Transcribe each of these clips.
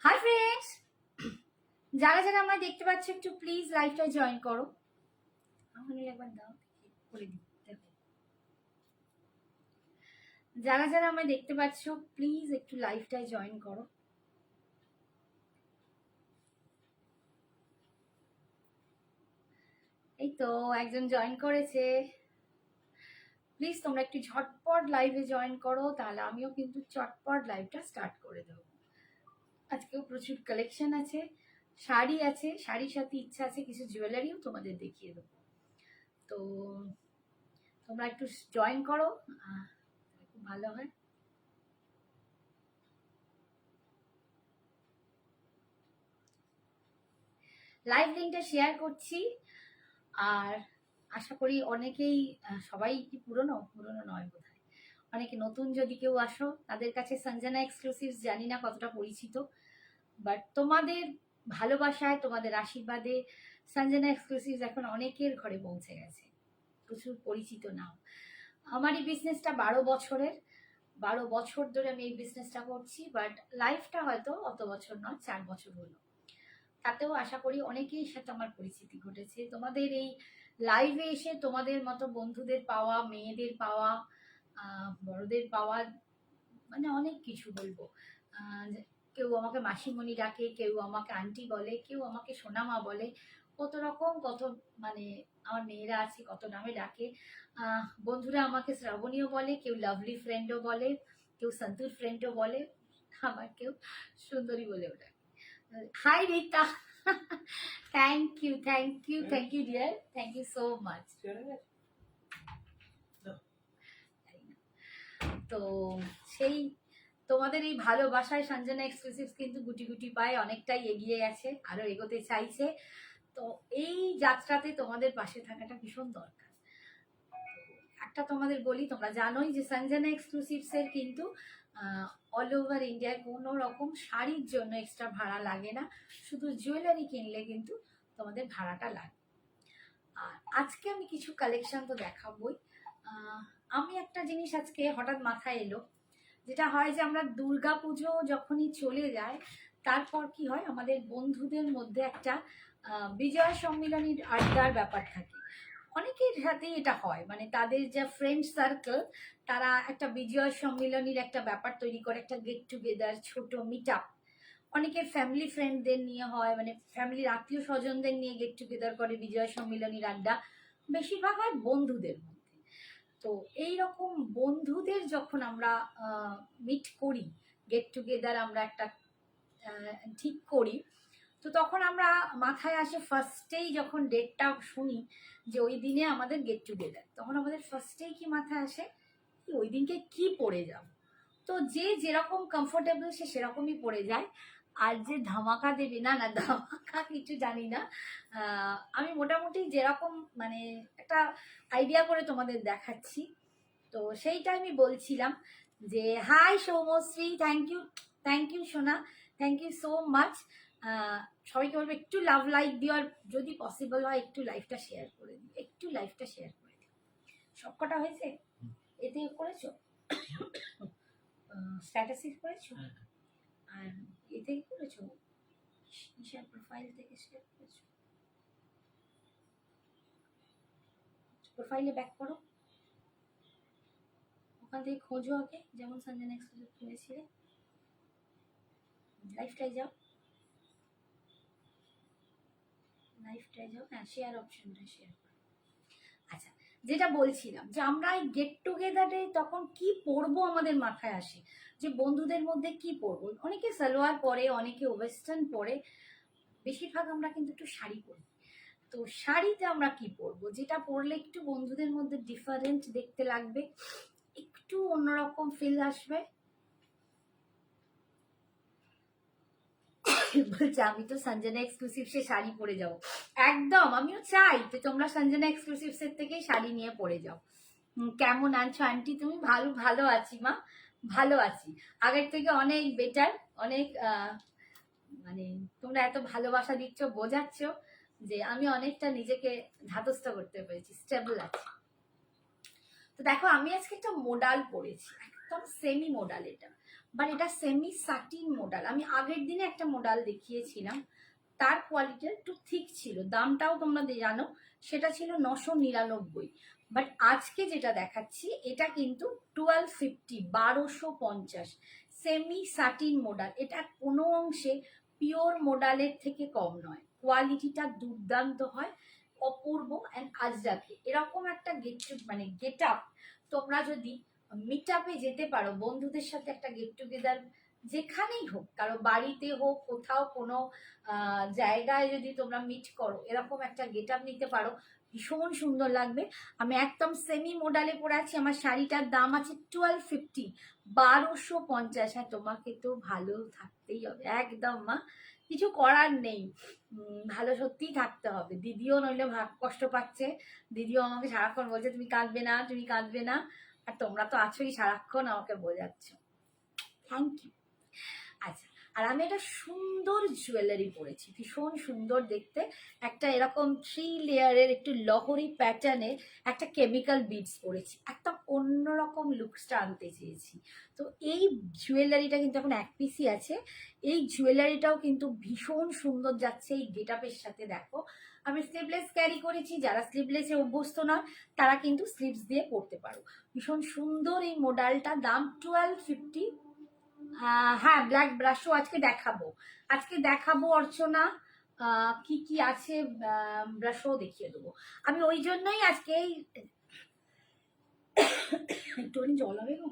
Hi friends, যারা যারা আমায় দেখতে পাচ্ছ একটু প্লিজ লাইভটা জয়েন করো। আমাকে একবার দাও করে দিই। দেখো, যারা যারা আমায় দেখতে পাচ্ছ প্লিজ একটু লাইভটায় জয়েন করো। এই তো একজন জয়েন করেছে। প্লিজ তোমরা একটু ঝটপট লাইভে জয়েন করো, তাহলে আমিও কিন্তু চটপট লাইভটা স্টার্ট করে দেবো। আজকেও প্রচুর কালেকশন আছে, শাড়ি আছে, শাড়ির সাথে ইচ্ছা আছে কিছু জুয়েলারিও তোমাদের দেখিয়ে দেবো। তো তোমরা একটু জয়েন করো, খুব ভালো হয়। লাইভ লিঙ্কটা শেয়ার করছি। আর আশা করি অনেকেই, সবাই কি পুরনো নয় বোধহয়, অনেকে নতুন যদি কেউ আসো তাদের কাছে সঞ্জনা এক্সক্লুসিভস জানি না কতটা পরিচিত, বাট তোমাদের ভালোবাসায় তোমাদের আশীর্বাদে সঞ্জনা এক্সক্লুসিভস এখন অনেকের ঘরে পৌঁছে গেছে, প্রচুর পরিচিত নাম। আমার এই বিজনেসটা 12 বছর ধরে আমি এই বিজনেসটা করছি, বাট লাইফটা হয়তো অত বছর নয়, 4 বছর হলো। তাতেও আশা করি অনেকের সাথে আমার পরিচিতি ঘটেছে। তোমাদের এই লাইভে এসে তোমাদের মতো বন্ধুদের পাওয়া, মেয়েদের পাওয়া, বড়দের পাওয়া, মানে অনেক কিছু বলবো। কেউ আমাকে মাসিমণি ডাকে, কেউ আমাকে আন্টি বলে, কেউ আমাকে সোনামা বলে, কত রকম কত, মানে আমার মেয়েরা আছে কত নামে ডাকে। বন্ধুরা আমাকে শ্রাবণীও বলে, কেউ লাভলি ফ্রেন্ডও বলে, কেউ সন্তুর ফ্রেন্ডও বলে, আমার কেউ সুন্দরী বলে ওটা। Hi Rita. Thank you dear. Thank you so much. তো সেই তোমাদের এই ভালোবাসায় সঞ্জনা এক্সক্লুসিভস কিন্তু গুটি গুটি পায় অনেকটাই এগিয়ে গেছে, আরো এগোতে চাইছে। তো এই যাত্রাতে তোমাদের পাশে থাকাটা ভীষণ দরকার। একটা তোমাদের বলি, তোমরা জানোই যে সঞ্জনা এক্সক্লুসিভস এর কিন্তু অল ওভার ইন্ডিয়ায় কোনো রকম শাড়ির জন্য এক্সট্রা ভাড়া লাগে না, শুধু জুয়েলারি কিনলে কিন্তু তোমাদের ভাড়াটা লাগে। আর আজকে আমি কিছু কালেকশন তো দেখাবই। আমি একটা জিনিস আজকে হঠাৎ মাথায় এলো, যেটা হয় যে আমরা দুর্গা পুজো যখনই চলে যায় তারপর কি হয়, আমাদের বন্ধুদের মধ্যে একটা বিজয়া সম্মিলনীর আড্ডার ব্যাপার থাকে। অনেকের সাথে এটা হয়, মানে তাদের যা ফ্রেন্ড সার্কেল তারা একটা বিজয়া সম্মিলনীর একটা ব্যাপার তৈরি করে, একটা গেট টুগেদার, ছোট মিট আপ। অনেকের ফ্যামিলি ফ্রেন্ডদের নিয়ে হয়, মানে ফ্যামিলির আত্মীয় স্বজনদের নিয়ে গেট টুগেদার করে বিজয়া সম্মিলনীর আড্ডা। বেশিরভাগ হয় বন্ধুদের মধ্যে। তো এই রকম বন্ধুদের যখন আমরা মিট করি, গেট টুগেদার আমরা একটা ঠিক করি, তো তখন আমরা মাথায় আসে ফার্স্টেই যখন ডেটটা শুনি যে ওই দিনে আমাদের গেট টুগেদার, তখন আমাদের ফার্স্টেই কি মাথায় আসে, ওই দিনকে কি পরে যাব। তো যে যেরকম কমফোর্টেবল সে সেরকমই পরে যায়। আর যে ধামাকা দেবে, না ধামাকা কিছু জানি না, আমি মোটামুটি যেরকম মানে একটা আইডিয়া করে তোমাদের দেখাচ্ছি। তো সেইটা আমি বলছিলাম যে হাই সৌমশ্রী, থ্যাংক ইউ সোনা, থ্যাংক ইউ সো মাচ। সবাইকে বলবো একটু লাভ লাইক দিও, আর যদি পসিবল হয় একটু লাইভটা শেয়ার করে দিও, একটু লাইভটা শেয়ার করে দিও। সব কটা হয়েছে? এতে করেছো, স্ট্যাটাসে করেছো, আর এতে করেছো, ঈশার প্রোফাইল থেকে শেয়ার করেছো। প্রোফাইলে ব্যাক করো, ওখান থেকে খোঁজো আগে, যেমন সঞ্জনা এক্সক্লুসিভ খুলেছিলে, লাইভটায় যাও, লাইভটায় যাও, হ্যাঁ শেয়ার অপশনটা শেয়ার করো। আচ্ছা, যেটা বলছিলাম যে আমরা এই গেট টুগেদারে তখন কি পরবো আমাদের মাথায় আসে, যে বন্ধুদের মধ্যে কি পরবো। অনেকে সালোয়ার পরে, অনেকে ওয়েস্টার্ন পরে, বেশিরভাগ আমরা কিন্তু একটু শাড়ি পরি। তো শাড়িতে আমরা কি পরবো, যেটা পরলে একটু বন্ধুদের মধ্যে ডিফারেন্ট দেখতে লাগবে, একটু অন্যরকম ফিল আসবে। বলছে আমি তো সঞ্জনা এক্সক্লুসিভস এ শাড়ি পরে যাবো, একদম আমিও চাই যে তোমরা সঞ্জনা এক্সক্লুসিভস এর থেকেই শাড়ি নিয়ে পরে যাও। কেমন আছো আন্টি তুমি? ভালো আছি মা, ভালো আছি, আগের থেকে অনেক বেটার, অনেক মানে তোমরা এত ভালোবাসা দিচ্ছ, বোঝাচ্ছ যে আমি অনেকটা নিজেকে ধাতস্থ করতে পেরেছি, স্টেবল আছি। তো দেখো আমি আজকে একটা মোডাল পরেছি, একদম সেমি মোডাল এটা, বাট এটা সেমি সাটিন মোডাল। আমি আগের দিনে একটা মোডাল দেখিয়েছিলাম, তার কোয়ালিটি একটু ঠিক ছিল, দামটাও তোমরা জানো সেটা ছিল 999। বাট আজকে যেটা দেখাচ্ছি এটা কিন্তু 1250, 1250 সেমি সাটিন মোডাল। এটা কোনো অংশে পিওর মোডালের থেকে কম নয়, কোয়ালিটিটা দুর্দান্ত হয়, অপূর্ব অ্যান্ড আজরাকে। এরকম একটা গেট আপ তোমরা যদি মিট আপে যেতে পারো, বন্ধুদের সাথে একটা গেট টুগেদার যেখানেই হোক, কারো বাড়িতে হোক, কোথাও কোনো জায়গায় যদি তোমরা মিট করো, এরকম একটা গেট আপ নিতে পারো, ভীষণ সুন্দর লাগবে। আমি একদম সেমি মোডালে পরে আছি, আমার শাড়িটার দাম আছে 1250, 1250। হ্যাঁ, তোমাকে তো ভালো থাকতেই হবে একদম মা, কিছু করার নেই, ভালো সত্যিই থাকতে হবে। দিদিও নইলে কষ্ট পাচ্ছে, দিদিও আমাকে সারাক্ষণ বলছে তুমি কাঁদবে না, তুমি কাঁদবে না, আর তোমরা তো আছোই সারাক্ষণ আমাকে বোঝাচ্ছ, থ্যাংক ইউ। আচ্ছা, আর আমি একটা সুন্দর জুয়েলারি পরেছি, ভীষণ সুন্দর দেখতে, একটা এরকম 3 লেয়ারের একটু লহরি প্যাটার্নের একটা কেমিক্যাল বিডস পরেছি, একদম অন্যরকম লুকসটা আনতে চেয়েছি। তো এই জুয়েলারিটা কিন্তু এখন এক পিসই আছে, এই জুয়েলারিটাও কিন্তু ভীষণ সুন্দর যাচ্ছে এই গেট আপের সাথে। দেখো আমি স্লিভলেস ক্যারি করেছি, যারা স্লিভলেসে অভ্যস্ত নয় তারা কিন্তু স্লিভস দিয়ে পরতে পারো। ভীষণ সুন্দর এই মডেলটা, দাম 1250। হ্যাঁ, ব্ল্যাক ব্রাশও আজকে দেখাবো, অর্চনা, কি কি আছে ব্রাশও দেখিয়ে দেবো। আমি ওই জন্যই আজকে একটুখানি জল হবে গো,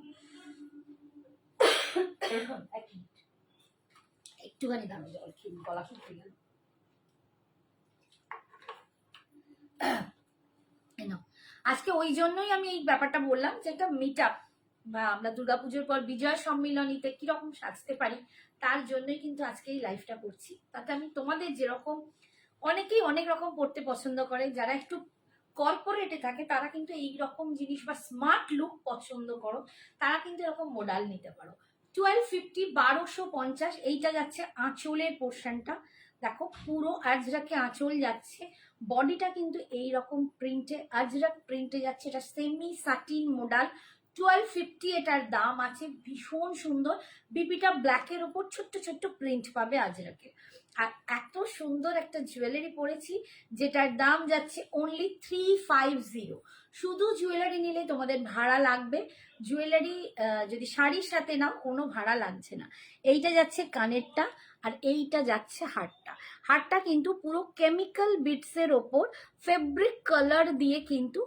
একটুখানি দামে জল খেয়ে গলা শুকিয়ে গেল। আজকে ওই জন্যই আমি এই ব্যাপারটা বললাম যে একটা মিট আপ, বা আমরা দুর্গাপুজোর পর বিজয় সম্মিলনীতে কিরকম সাজতে পারি, তার জন্যই কিন্তু আজকে এই লাইফটা করছি। তাতে আমি তোমাদের যেরকম, অনেকেই অনেক রকম পড়তে পছন্দ করে, যারা একটু কর্পোরেটে থাকে তারা কিন্তু এই রকম জিনিস বা স্মার্ট লুক পছন্দ করো, তারা কিন্তু এরকম মডেল নিতে পারো। 1250, 1250। এইটা যাচ্ছে আঁচলের পোর্শনটা, দেখো পুরো আজরাকে আঁচল যাচ্ছে, বডিটা কিন্তু এইরকম প্রিন্টে, আজরাক প্রিন্টে যাচ্ছে, এটা সেমি সাটিন মডেল। 1250 এটার দাম আছে, ভীষণ সুন্দর, বিপিটা ব্ল্যাকের ওপর ছোট্ট ছোট্ট প্রিন্ট পাবে আজরাকে। আর এত সুন্দর একটা জুয়েলারি পরেছি যেটার দাম যাচ্ছে অনলি 350। শুধু জুয়েলারি নিলে তোমাদের ভাড়া লাগবে, জুয়েলারি যদি শাড়ির সাথে নাও কোনো ভাড়া লাগছে না। এইটা যাচ্ছে কানেরটা, আর এইটা যাচ্ছে হারটা কিন্তু পুরো কেমিক্যাল বিটসের ওপর ফেব্রিক কালার দিয়ে কিন্তু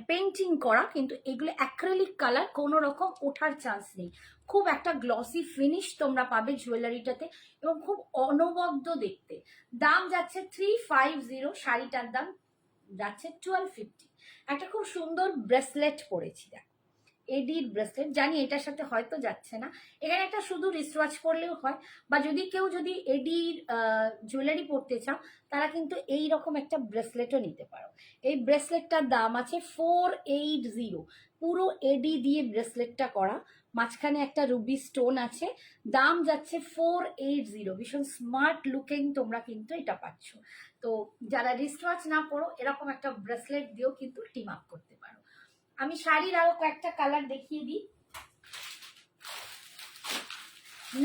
পেন্টিং করা, কিন্তু এগুলো অ্যাক্রিলিক কালার, কোনো রকম ওঠার চান্স নেই, খুব একটা গ্লসি ফিনিশ তোমরা পাবে জুয়েলারিটাতে, এবং খুব অনবদ্য দেখতে। দাম যাচ্ছে 350, শাড়িটার দাম যাচ্ছে 1250। একটা খুব সুন্দর ব্রেসলেট পরেছি, দেখো এডির ব্রেসলেট, জানি এটার সাথে হয়তো যাচ্ছে না, এখানে একটা শুধু রিস্টওয়াচ করলেও হয়, বা যদি কেউ এডির জুয়েলারি পরতে চাও তারা কিন্তু এই রকম একটা ব্রেসলেটও নিতে পারো। এই ব্রেসলেটটার দাম আছে 480, পুরো এডি দিয়ে ব্রেসলেটটা করা, মাঝখানে একটা রুবি স্টোন আছে, দাম যাচ্ছে 480। ভীষণ স্মার্ট লুকিং তোমরা কিন্তু এটা পাচ্ছ। তো যারা রিস্টওয়াচ না পড়ো, এরকম একটা ব্রেসলেট দিয়েও কিন্তু টিম আপ করতে পারো। আমি শাড়ির আরো কয়েকটা কালার দেখিয়ে দিই।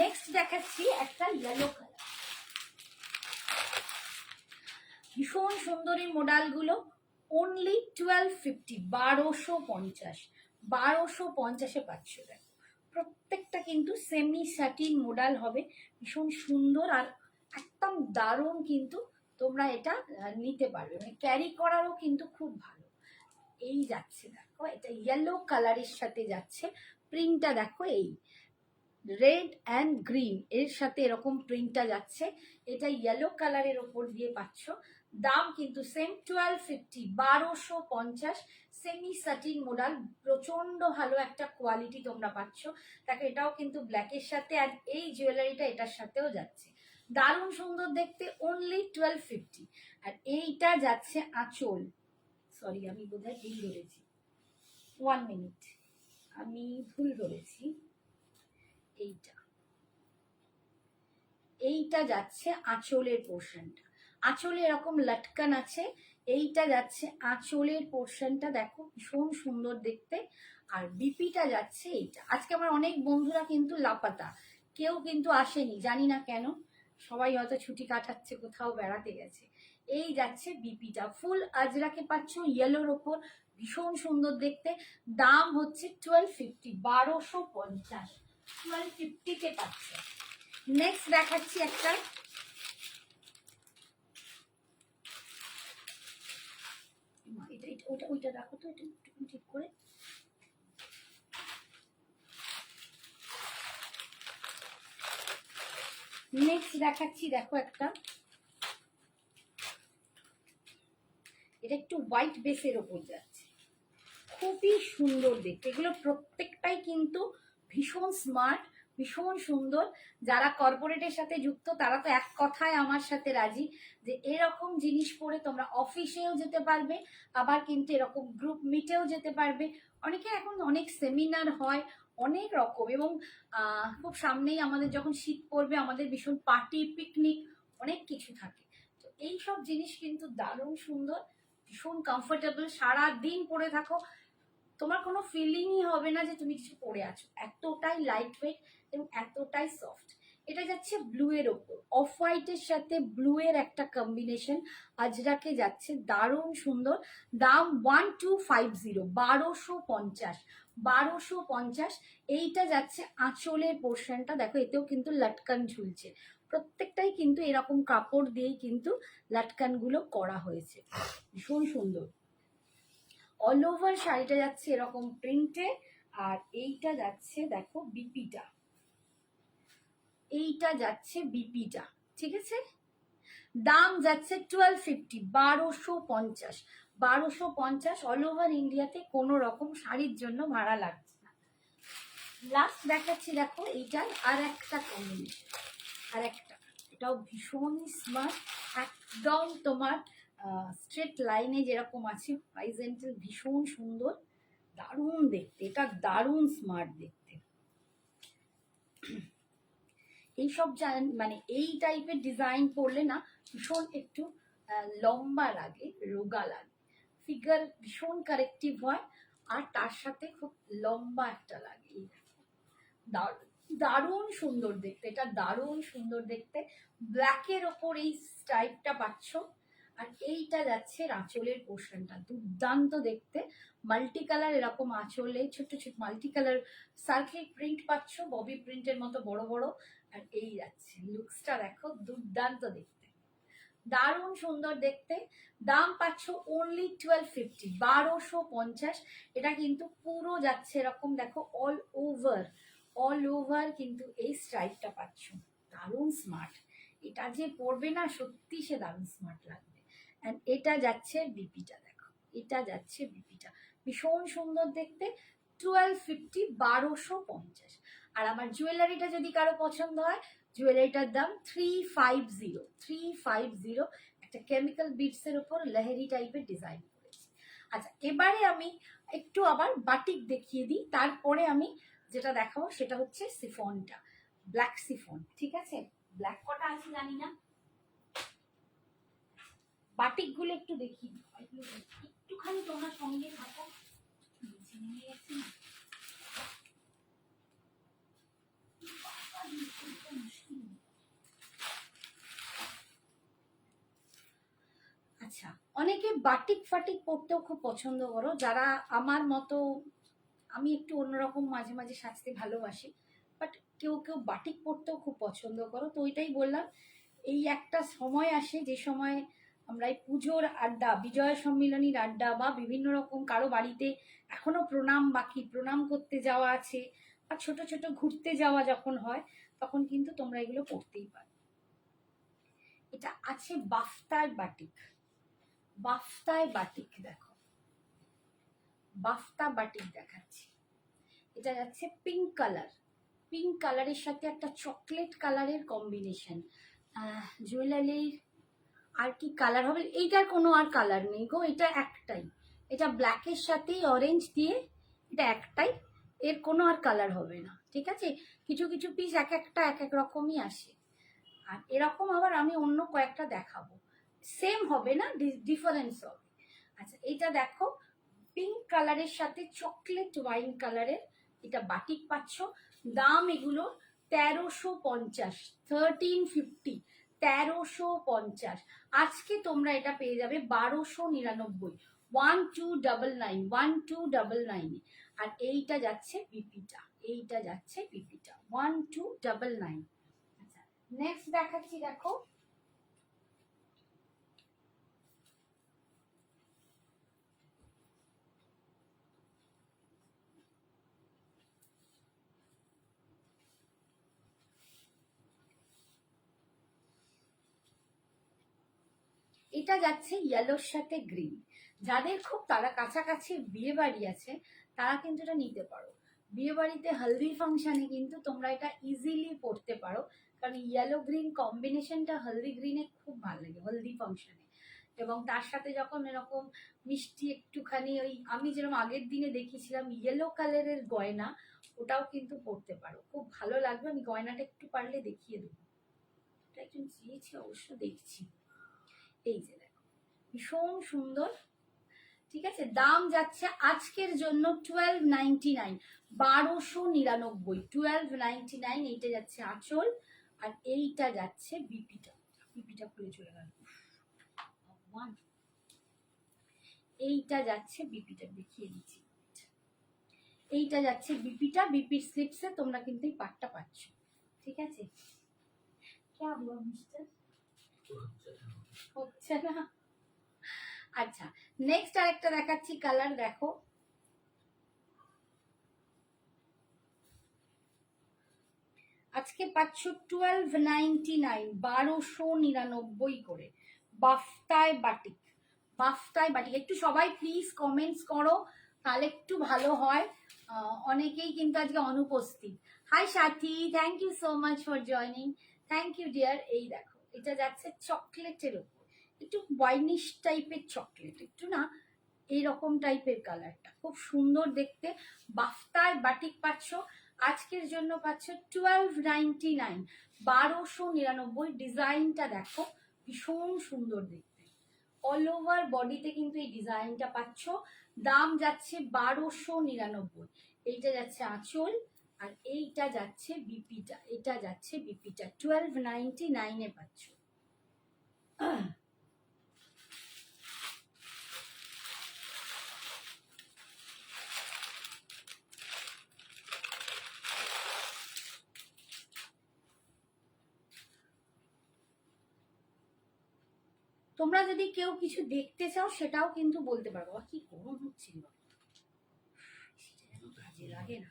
নেক্সট দেখাচ্ছি একটা ইয়েলো কালার, ভীষণ সুন্দর এই মডেলগুলো, অনলি 1250, 1250, 1250-এ পাচ্ছ। দেখো প্রত্যেকটা কিন্তু সেমি স্যাটিন মডেল হবে, ভীষণ সুন্দর আর একদম দারুণ, কিন্তু তোমরা এটা নিতে পারবে, মানে ক্যারি করারও কিন্তু খুব ভালো। এই যাচ্ছে, দেখো এটা ইয়েলো কালারের সাথে যাচ্ছে, প্রিন্টটা দেখো এই রেড অ্যান্ড গ্রিন এর সাথে এরকম প্রিন্টটা যাচ্ছে, এটা ইয়েলো কালারের ওপর দিয়ে পাচ্ছ। দাম কিন্তু সেম 1250, 1250, সেমি সাটিন মডেল, প্রচন্ড ভালো একটা কোয়ালিটি তোমরা পাচ্ছ। দেখো এটাও কিন্তু ব্ল্যাকের সাথে, আর এই জুয়েলারিটা এটার সাথেও যাচ্ছে, দারুণ সুন্দর দেখতে, অনলি 1250। আর এইটা যাচ্ছে আঁচল, সরি আমি বোধহয় ভুল ধরেছি, 1 মিনিট, আমি ভুল ধরেছি, এইটা যাচ্ছে আঁচলের পোর্শনটা, আঁচলে এরকম লটকান আছে, এইটা যাচ্ছে আঁচলের পোর্শনটা, দেখো ভীষণ সুন্দর দেখতে। আর বিপিটা যাচ্ছে এইটা। আজকে আমার অনেক বন্ধুরা কিন্তু লাপাতা, কেউ কিন্তু আসেনি, জানি না কেন, সবাই হয়তো ছুটি কাটাচ্ছে, কোথাও বেড়াতে গেছে। এই যাচ্ছে বিপিটা, ফুল আজরাকে পাচ্ছ ইয়েলোর ওপর, ভীষণ সুন্দর দেখতে। দাম হচ্ছে 1250, 1250, 1250-তে পাচ্ছে। নেক্সট দেখাচ্ছি একটা, ওইটা রাখো তো, এটা একটু ঠিক করে। নেক্সট দেখাচ্ছি, দেখো একটা, এটা একটু হোয়াইট বেসের ওপর যাচ্ছে, খুবই সুন্দর দেখতে। এগুলো প্রত্যেকটাই কিন্তু ভীষণ স্মার্ট, ভীষণ সুন্দর। যারা কর্পোরেটের সাথে যুক্ত তারা তো এক কথায় আমার সাথে রাজি যে এরকম জিনিস পরে তোমরা অফিসেও যেতে পারবে, আবার কিন্তু এরকম গ্রুপ মিটেও যেতে পারবে। অনেকে এখন অনেক সেমিনার হয় অনেক রকম, এবং খুব সামনেই আমাদের যখন শীত পড়বে আমাদের ভীষণ পার্টি পিকনিক অনেক কিছু থাকে। তো এই সব জিনিস কিন্তু দারুণ সুন্দর, ভীষণ কমফোর্টেবল, সারা দিন পরে থাকো তোমার কোনো ফিলিংই হবে না যে তুমি কিছু পরে আছো, এতটাই লাইট ওয়েট এবং এতটাই সফট। এটা যাচ্ছে ব্লু এর ওপর, অফ হোয়াইটের সাথে ব্লু এর একটা কম্বিনেশন, আজরাকে যাচ্ছে, দারুণ সুন্দর। দাম 1250, 1250, 1250। এইটা যাচ্ছে আঁচলের পোর্শনটা, দেখো এতেও কিন্তু লটকান ঝুলছে, প্রত্যেকটাই কিন্তু এরকম কাপড় দিয়েই কিন্তু লটকানগুলো করা হয়েছে, ভীষণ সুন্দর। অল ওভার শাড়িটা যাচ্ছে এরকম প্রিন্টে। আর এইটা যাচ্ছে দেখো বিপিটা, এইটা যাচ্ছে বিপিটা, ঠিক আছে। দাম যাচ্ছে 1250, 1250, 1250। অল ওভার ইন্ডিয়াতে কোনো রকম শাড়ির জন্য ভাড়া লাগছে না। লাস্ট দেখাচ্ছি, দেখো এইটার আর একটা কম্বিনেশন, আর একটা, এটাও ভীষণই স্মার্ট, একদম তোমার স্ট্রেট লাইনে যেরকম আছে হরাইজন্টাল, ভীষণ সুন্দর, দারুণ দেখতে, এটা দারুণ স্মার্ট দেখতে। এইসব মানে এই টাইপের ডিজাইন করলে না ভীষণ একটু লম্বা লাগে, রোগা লাগে, ফিগার ভীষণ কারেক্টিভ হয়, আর তার সাথে খুব লম্বা একটা লাগে। দারুণ সুন্দর দেখতে, এটা দারুণ সুন্দর দেখতে। ব্ল্যাকের ওপর এই স্ট্রাইপটা পাচ্ছ, আর এইটা যাচ্ছে আঁচলের পোর্শনটা, দুর্দান্ত দেখতে। মাল্টি কালার এরকম আঁচলে ছোট ছোট মাল্টি কালার সার্কেল প্রিন্ট পাচ্ছ, ববি প্রিন্টের মতো বড় বড়। আর এই যাচ্ছে লুকসটা, দেখো দুর্দান্ত দেখতে, দারুণ সুন্দর দেখতে। দাম পাচ্ছ অনলি 1250, 1250। এটা কিন্তু পুরো যাচ্ছে এরকম, দেখো অল ওভার, অল ওভার কিন্তু এই স্ট্রাইপটা পাচ্ছ, দারুণ স্মার্ট। এটা যে পরবে না সত্যি সে দারুণ স্মার্ট লাগবে। অ্যান্ড এটা যাচ্ছে বিপিটা, দেখো এটা যাচ্ছে বিপিটা, ভীষণ সুন্দর দেখতে। 1250, 1250। আর আমার জুয়েলারিটা যদি কারো পছন্দ হয়, জুয়েলারিটার দাম 350, 350। একটা কেমিক্যাল বিটসের উপর লেহেরি টাইপের ডিজাইন করেছি। আচ্ছা, এবারে আমি একটু আবার বাটিক দেখিয়ে দিই, তারপরে আমি যেটা দেখাবো সেটা হচ্ছে সিফনটা, ব্ল্যাক সিফন, ঠিক আছে। ব্ল্যাক কটা আছে জানি না, বাটিক গুলো একটু দেখিয়ে দিই, একটুখানি তোমার সঙ্গে থাকো। আচ্ছা, অনেকে বাটিক ফাটিক পরতেও খুব পছন্দ করো, যারা আমার মতো, আমি একটু অন্যরকম মাঝে মাঝে সাজতে ভালোবাসি, বাট কেউ কেউ বাটিক পরতেও খুব পছন্দ করো। তো ওইটাই বললাম, এই একটা সময় আসে যে সময় আমরা এই পুজোর আড্ডা, বিজয় সম্মিলনীর আড্ডা, বা বিভিন্ন রকম কারো বাড়িতে এখনো প্রণাম বাকি, প্রণাম করতে যাওয়া আছে, বা ছোট ছোট ঘুরতে যাওয়া যখন হয়, তখন কিন্তু তোমরা এগুলো পরতেই পারো। এটা আছে বাফতার বাটিক, বাফতায় বাটিক, দেখো বাফতা বাটিক দেখাচ্ছি। এটা যাচ্ছে পিঙ্ক কালার, পিঙ্ক কালারের সাথে একটা চকলেট কালারের কম্বিনেশন। জুয়েলারির আর কি কালার হবে, এইটার কোনো আর কালার নেই গো, এটা একটাই, এটা ব্ল্যাকের সাথেই অরেঞ্জ দিয়ে, এটা একটাই, এর কোনো আর কালার হবে না, ঠিক আছে। কিছু কিছু পিস এক একটা এক এক রকমই আসে, আর এরকম আবার আমি অন্য কয়েকটা দেখাবো, সেম হবে না, ডিফারেন্স হবে। আচ্ছা এটা দেখো পিঙ্ক কালারের সাথে চকলেট ওয়াইন কালারের, এটা বাটিক পাচ্ছ। দাম এগুলো 1350, 1350, 1350। আজকে তোমরা এটা পেয়ে যাবে 1299, 1299, 1299। আর এইটা যাচ্ছে বিপিটা, এইটা যাচ্ছে বিপিটা 1299। আচ্ছা নেক্সট দেখাচ্ছি, দেখো এটা যাচ্ছে ইয়েলোর সাথে গ্রিন। যাদের খুব তারা কাছাকাছি বিয়ে বাড়ি আছে তারা কিন্তু এটা নিতে পারো। বিয়ে বাড়িতে হলদি ফাংশনে কিন্তু তোমরা এটা ইজিলি পরতে পারো, কারণ ইয়েলো গ্রিন কম্বিনেশনটা হলদি গ্রিনে খুব ভালো লাগে হলদি ফাংশনে। এবং তার সাথে যখন এরকম মিষ্টি একটুখানি ওই আমি যেরকম আগের দিনে দেখিয়েছিলাম ইয়েলো কালারের গয়না, ওটাও কিন্তু পরতে পারো, খুব ভালো লাগবে। আমি গয়নাটা একটু পারলে দেখিয়ে দেবো, এটা একজন চেয়েছি অবশ্য, দেখছি। এই যে দেখো ভীষণ সুন্দর, ঠিক আছে। দাম যাচ্ছে আজকের জন্য 1299, 1299, 1299। এইটা যাচ্ছে আঁচল, আর এইটা যাচ্ছে বিপিটা। বিপিটা খুলে চলে গেল, এইটা যাচ্ছে বিপিটা, দেখিয়ে দিচ্ছি। এইটা যাচ্ছে বিপিটা, বিপির স্লিপসে তোমরা কিন্তু এই পাটটা পাচ্ছ, ঠিক আছে। क्या हुआ मिस्टर, হচ্ছে না। আচ্ছা নেক্সট আরেকটা দেখাচ্ছি কালার, দেখো আজকে পাচ্ছ 1299, 1299 করে। বাফতায় বাটিক, বাফতায় বাটিক। একটু সবাই প্লিজ কমেন্টস করো, তাহলে একটু ভালো হয়। অনেকেই কিন্তু আজকে অনুপস্থিত। Hi Sathi, thank you so much for joining, thank you dear. এই দেখো এটা যাচ্ছে চকলেটের উপর, একটু ওয়াইনিশ টাইপের চকলেট, একটু না এইরকম টাইপের কালারটা, খুব সুন্দর দেখতে। বাফতায় বাটিক পাচ্ছ, আজকের জন্য পাচ্ছ 1299, 1299। ডিজাইনটা দেখো ভীষণ সুন্দর দেখতে, অল ওভার বডিতে কিন্তু এই ডিজাইনটা পাচ্ছ। দাম যাচ্ছে 1299। এইটা যাচ্ছে আঁচল, আর এইটা যাচ্ছে বিপিটা, এটা যাচ্ছে বিপিটা 1299 এ পাচ্ছ। তোমরা যদি কেউ কিছু দেখতে চাও সেটাও কিন্তু বলতে পারবো। কি গরম হচ্ছিল, কাজে লাগে না।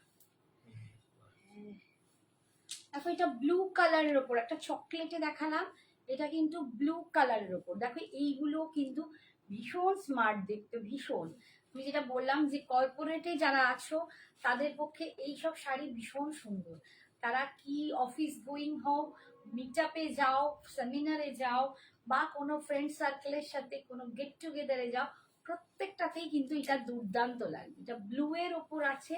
দেখো এটা ব্লু কালারের ওপর, একটা চকলেটে দেখালাম, এটা কিন্তু ব্লু কালারের ওপর। দেখো এইগুলো কিন্তু ভীষণ স্মার্ট দেখতে, ভীষণ। আমি যেটা বললাম যে কর্পোরেটে যারা আছো তাদের পক্ষে এইসব শাড়ি ভীষণ সুন্দর। তারা কি অফিস গোয়িং হও, মিট আপে যাও, সেমিনারে যাও, বা কোনো ফ্রেন্ড সার্কেলের সাথে কোনো গেট টুগেদারে যাও, প্রত্যেকটাতেই কিন্তু এটা দুর্দান্ত লাগবে। এটা ব্লু এর ওপর আছে,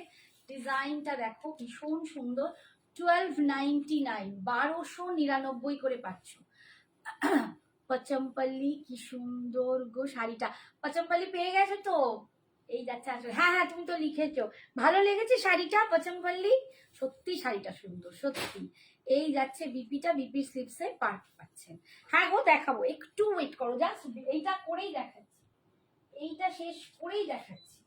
ডিজাইনটা দেখো ভীষণ সুন্দর। 1299, 1299 করে পাচ্ছ। পচমপল্লি, কি সুন্দর গো শাড়িটা। পচমপল্লি পেয়ে গেছো তো? এই যাচ্ছে আসলে, হ্যাঁ হ্যাঁ তুমি তো লিখেছো। ভালো লেগেছে শাড়িটা পচমপল্লি, সত্যি শাড়িটা সুন্দর সত্যি। এই যাচ্ছে বিপিটা, বিপির স্লিপসে পার্ট পাচ্ছেন। হ্যাঁ গো দেখাবো, একটু ওয়েট করো, জাস্ট এইটা করেই দেখাচ্ছি, এইটা শেষ করেই দেখাচ্ছি।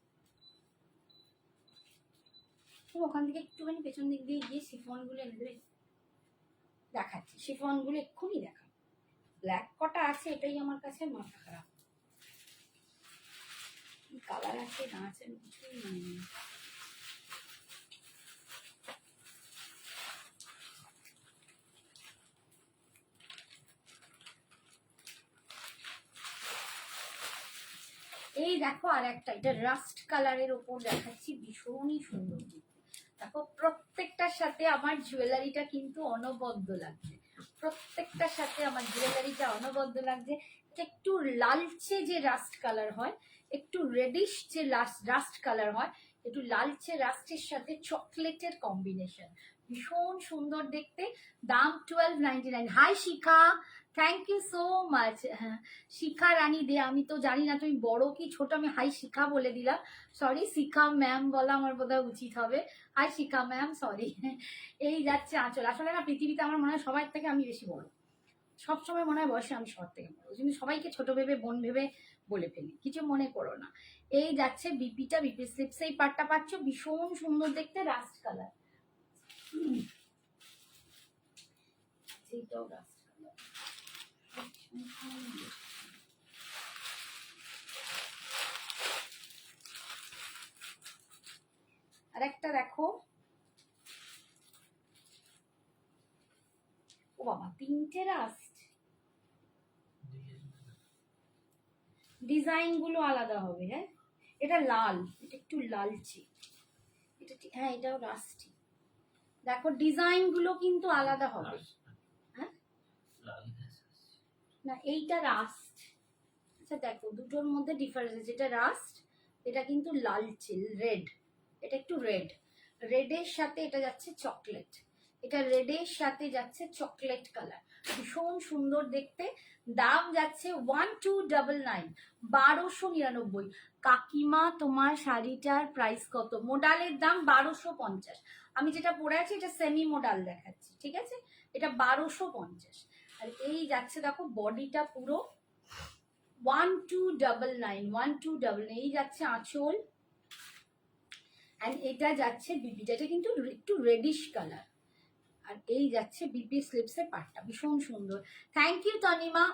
ওখান থেকে একটুখানি পেছন দিক দিয়ে গিয়ে শিফনগুলো এনে দেবে, দেখাচ্ছি শিফনগুলো এক্ষুনি দেখা। ব্ল্যাক কটা আছে এটাই আমার কাছে মাথা খারাপ, কি কালার আছে না আছে আমি কিছুই মনে নেই। এই দেখো আর একটা, এটা রাস্ট কালারের ওপর দেখাচ্ছি, ভীষণই সুন্দর দেখতে। দেখো প্রত্যেকটার সাথে আমার জুয়েলারিটা কিন্তু অনবদ্য লাগছে, প্রত্যেকটার সাথে আমার জুয়েলারিটা অনবদ্য লাগছে। একটু লালচে যে রাস্ট কালার হয়, একটু রেডিশ যে রাস্ট কালার হয়, একটু লালচে রাস্টের সাথে চকলেটের কম্বিনেশন, ভীষণ সুন্দর দেখতে। দাম 1299। Hi Shikha, thank you so much. Shikha Rani De, আমি তো জানি না তুমি বড় কি ছোট, আমি হাই শিখা বলে দিলাম, সরি। শিখা ম্যাম বলা আমার বোধহয় উচিত হবে। হাই শিখা ম্যাম, সরি। এই যাচ্ছে আঁচল। আসলে না, পৃথিবীতে আমার মনে হয় সবার থেকে আমি বেশি বড়, সবসময় মনে হয় বয়সে আমি সবার থেকে বড়, ওই জন্য সবাইকে ছোট ভেবে বোন ভেবে বলে ফেলি, কিছু মনে করো না। এই যাচ্ছে বিপিটা, বিপি স্লিপস এই পাটটা পাচ্ছ, ভীষণ সুন্দর দেখতে, রাস্ট কালার। এইটাও রাস্ট কালার। আর একটা দেখো, ও বাবা, তিনটে রাস্ট, ডিজাইন গুলো আলাদা হবে। হ্যাঁ, এটা লাল, এটা একটু লালচে, এটা হ্যাঁ এটাও রাস্টি। দেখো ডিজাইন গুলো কিন্তু আলাদা হবে। হ্যাঁ, না এইটা রাস্ট। আচ্ছা দেখো, দুটোর মধ্যে ডিফারেন্স আছে, এটা রাস্ট, এটা কিন্তু লালচে রেড, এটা একটু রেড, রেডের সাথে এটা যাচ্ছে চকলেট, এটা রেডের সাথে যাচ্ছে চকলেট কালার, ভীষণ সুন্দর দেখতে। দাম যাচ্ছে 1299, 1299। কাকিমা তোমার শাড়িটার প্রাইস কত? মোডালের দাম 1250। আমি যেটা পরে আছি এটা সেমি মোডাল দেখাচ্ছি, ঠিক আছে, এটা 1250। আর এই যাচ্ছে দেখো বডিটা পুরো 1299, 1299। এই যাচ্ছে আঁচল, এটা যাচ্ছে বিপিটা, এটা কিন্তু একটু রেডিশ কালার। আর এই যাচ্ছে বিপি স্লিপসের পাটটা, ভীষণ সুন্দর। Thank you Tanima,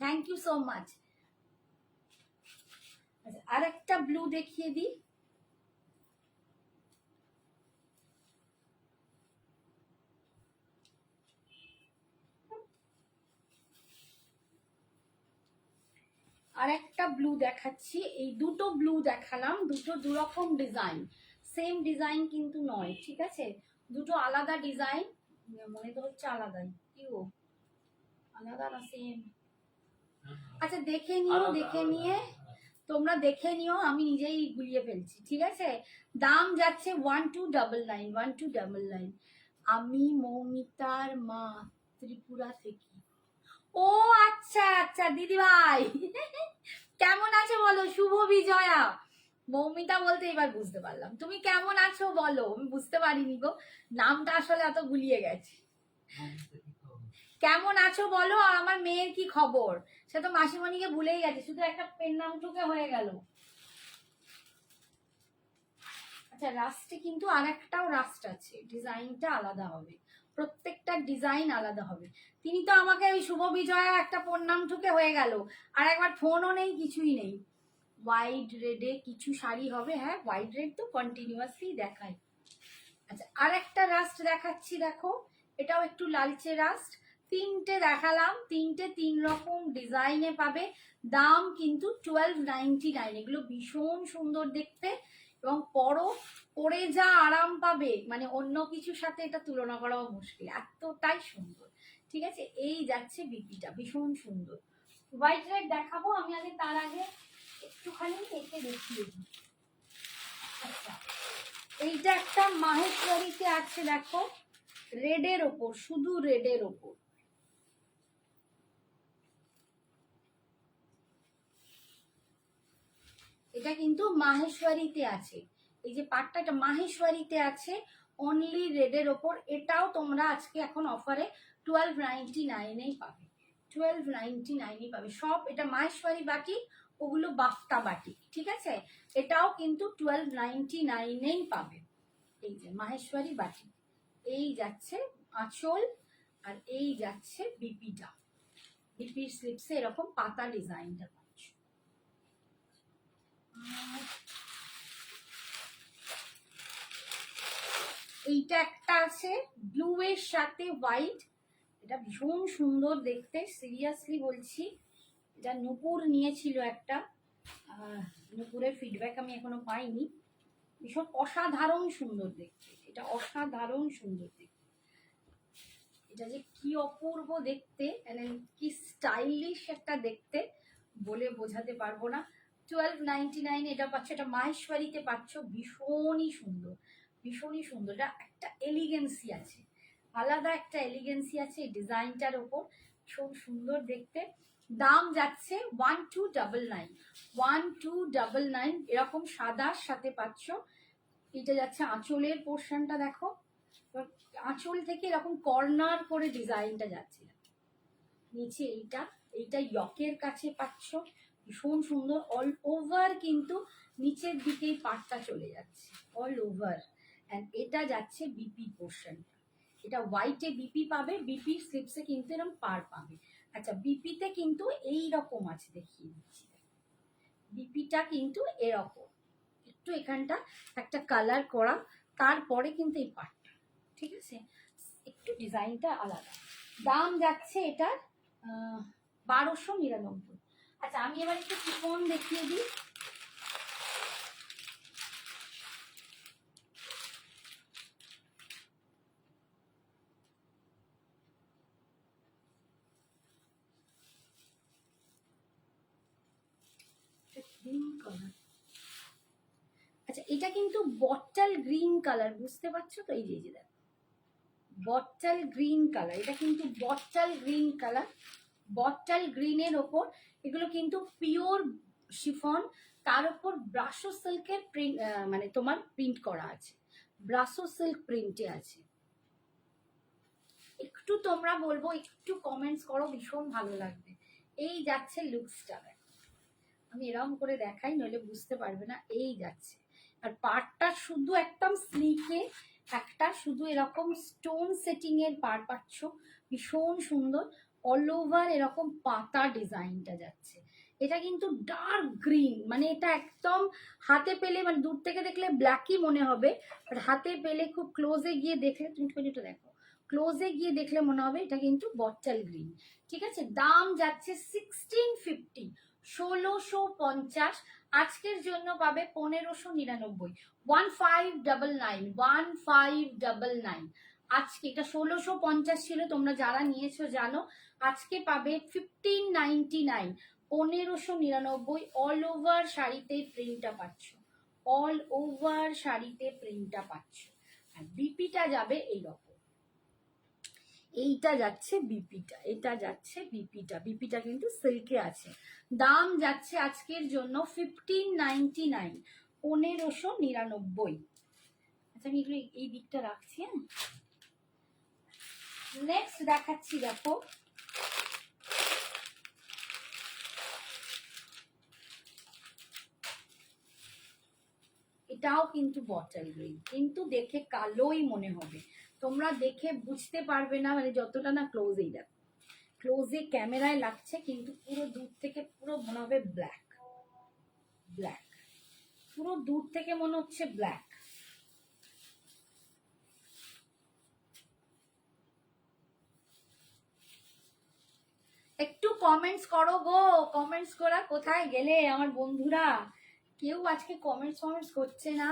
thank you so much. আর একটা ব্লু দেখিয়ে দিই, আর একটা ব্লু দেখাচ্ছি। এই দুটো ব্লু দেখালাম, দুটো দুরকম ডিজাইন, সেম ডিজাইন কিন্তু নয়, ঠিক আছে, দুটো আলাদা ডিজাইন। মনে তো হচ্ছে আলাদাই, কি গো, আলাদা না সেম? আচ্ছা দেখে নিও, দেখে নিয়ে তোমরা দেখে নিও, আমি নিজেই গুলিয়ে ফেলছি, ঠিক আছে। দাম যাচ্ছে 1299, 1299। আমি মৌমিতার মা, ত্রিপুরা থেকে। ও আচ্ছা আচ্ছা দিদি ভাই, কেমন আছো বলো? শুভ বিজয়া। মৌমিতা বলতে এবার বুঝতে পারলাম, তুমি কেমন আছো বলো, আমি বুঝতে পারিনি গো, নামটা আসলে এত গুলিয়ে গেছে। কেমন আছো বলো, আর আমার মেয়ের কি খবর? সে তো মাসিমণিকে ভুলেই গেছে, শুধু একটা পেন নামটুকে হয়ে গেল। আচ্ছা রাস্টে কিন্তু আর একটাও রাস্ট আছে, ডিজাইনটা আলাদা হবে, প্রত্যেকটা ডিজাইন আলাদা হবে। তিনি তো আমাকে ওই শুভ বিজয়া একটা ফোন নাম ঠুকে হয়ে গেল, আর একবার ফোনও নেই, কিছুই নেই। হোয়াইট রেডে কিছু শাড়ি হবে, হ্যাঁ হোয়াইট রেড তো কন্টিনিউয়াসলি দেখায়। আচ্ছা আর একটা রাস্ট দেখাচ্ছি, দেখো এটাও একটু লালচে রাস্ট, তিনটে দেখালাম, তিনটে তিন রকম ডিজাইনে পাবে। দাম কিন্তু 1299। এগুলো ভীষণ সুন্দর দেখতে, এবং পরে যা আরাম পাবে, মানে অন্য কিছুর সাথে এটা তুলনা করাও মুশকিল, এতটাই সুন্দর, ঠিক আছে। এই যাচ্ছে বিপিটা, ভীষণ সুন্দর। হোয়াইট রেড দেখাবো আমি, আগে তার আগে একটুখানি এঁকে দেখিয়ে দিই। আচ্ছা এইটা একটা মাহেশ্বরীতে আছে, দেখো রেডের ওপর, শুধু রেডের ওপর, এটা কিন্তু মাহেশ্বরীতে আছে, এই যে পাটটা এটা মাহেশ্বরীতে আছে, অনলি রেডের ওপর। এটাও তোমরা আজকে এখন অফারে 1299 পাবে, 1299 পাবে সব। এটা মাহেশ্বরী বাটি, ওগুলো বাফতা বাটি, ঠিক আছে। এটাও কিন্তু 1299 পাবে। এই যে মাহেশ্বরী বাটি, এই যাচ্ছে আঁচল, আর এই যাচ্ছে বিপিটা, বিপির স্লিপসে এরকম পাতা ডিজাইনটা পাচ্ছ। এইটা একটা আছে ব্লু এর সাথে হোয়াইট, এটা ভীষণ সুন্দর দেখতে, সিরিয়াসলি বলছি। এটা নূপুর নিয়েছিল একটা, নূপুরের ফিডব্যাক আমি এখনো পাইনি, ভীষণ অসাধারণ সুন্দর দেখতে, এটা অসাধারণ সুন্দর দেখতে, এটা যে কি অপূর্ব দেখতে, মানে কি স্টাইলিশ একটা দেখতে, বলে বোঝাতে পারবো না। 1299 এটা পাচ্ছ, এটা মাহেশ্বরীতে পাচ্ছ। ভীষণই সুন্দর, ভীষণই সুন্দর। এটা একটা এলিগেন্সি আছে, আলাদা একটা এলিগেন্সি আছে এই ডিজাইনটার ওপর, ভীষণ সুন্দর দেখতে। দাম যাচ্ছে 1299, 1299 এরকম সাদার সাথে পাচ্ছ। এটা যাচ্ছে আঁচলের পোর্শনটা দেখো, আঁচল থেকে এরকম কর্নার করে ডিজাইনটা যাচ্ছে। নিচে এইটা, এইটা ইয়কের কাছে পাচ্ছ, ভীষণ সুন্দর। অল ওভার কিন্তু নিচের দিকেই পাটটা চলে যাচ্ছে, অল ওভার। অ্যান্ড এটা যাচ্ছে বিপি পোর্শন, এটা হোয়াইটে বিপি পাবে, বিপি স্লিপসে কিন্তু এরকম পার পাবে। আচ্ছা, বিপিতে কিন্তু এই রকম আছে, দেখিয়ে দিচ্ছি। বিপিটা কিন্তু এরকম, একটু এখানটা একটা কালার করা, তারপরে কিন্তু এই পাটটা, ঠিক আছে, একটু ডিজাইনটা আলাদা। দাম যাচ্ছে এটার 1299। আচ্ছা, আমি এবার একটু শিফন দেখিয়ে দিই। আচ্ছা, এটা কিন্তু বটল গ্রিন কালার, বুঝতে পারছো তো? এই যে দেখো, বটল গ্রিন কালার, এটা কিন্তু বটল গ্রিন কালার, বটল গ্রিনের ওপর এগুলো কিন্তু পিওর শিফন, তার উপর ব্রাশো সিল্কের প্রিন্ট, মানে তোমার প্রিন্ট করা আছে, ব্রাশো সিল্ক প্রিন্টে আছে। একটু তোমরা বলবো, একটু কমেন্টস করো, ভীষণ ভালো লাগবে। এই যাচ্ছে লুকসটা, আমি এরকম করে দেখাই, নইলে বুঝতে পারবে না। এই যাচ্ছে, আর পার্টটা শুধু একদম স্লিকে একটা শুধু এরকম স্টোন সেটিং এর পার পাচ্ছ, ভীষণ সুন্দর। অল ওভার এরকম পাতা ডিজাইনটা যাচ্ছে। এটা কিন্তু ডার্ক গ্রিন, মানে এটা একদম হাতে পেলে, মানে দূর থেকে দেখলে ব্ল্যাকই মনে হবে, বাট হাতে পেলে খুব ক্লোজে গিয়ে দেখলে, তুমি এটা দেখো, ক্লোজে গিয়ে দেখলে মনে হবে এটা কিন্তু বটল গ্রিন। ঠিক আছে, দাম যাচ্ছে 1650, 1650। আজকের জন্য পাবে 1599, 1599, 1599। আজকে এটা 1650 ছিল, তোমরা যারা নিয়েছো জানো। আজকে পাবে 1599, 1599। অল ওভার শাড়িতে প্রিন্টটা পাচ্ছ, অল ওভার শাড়িতে প্রিন্টটা পাচ্ছ। আর বিপিটা যাবে এইরকম, এইটা যাচ্ছে বিপিটা, এটা যাচ্ছে বিপিটা, বিপিটা কিন্তু সিল্কে আছে। দাম যাচ্ছে আজকের জন্য 1599, 1599। আচ্ছা, আমি এগুলো এই দিকটা রাখছি। হ্যাঁ, নেক্সট দেখাচ্ছি, দেখো এটাও কিন্তু বটল গ্রিন, কিন্তু দেখে কালোই মনে হবে, তোমরা দেখে বুঝতে পারবে না, মানে যতটা না ক্লোজেই দেখো, ক্লোজে ক্যামেরায় লাগছে, কিন্তু পুরো দূর থেকে পুরো মনে হবে ব্ল্যাক, ব্ল্যাক, পুরো দূর থেকে মনে হচ্ছে ব্ল্যাক। একটু কমেন্টস করো গো, কমেন্টস করা কোথায় গেলে আমার বন্ধুরা? কেউ আজকে কমেন্টস করছে না।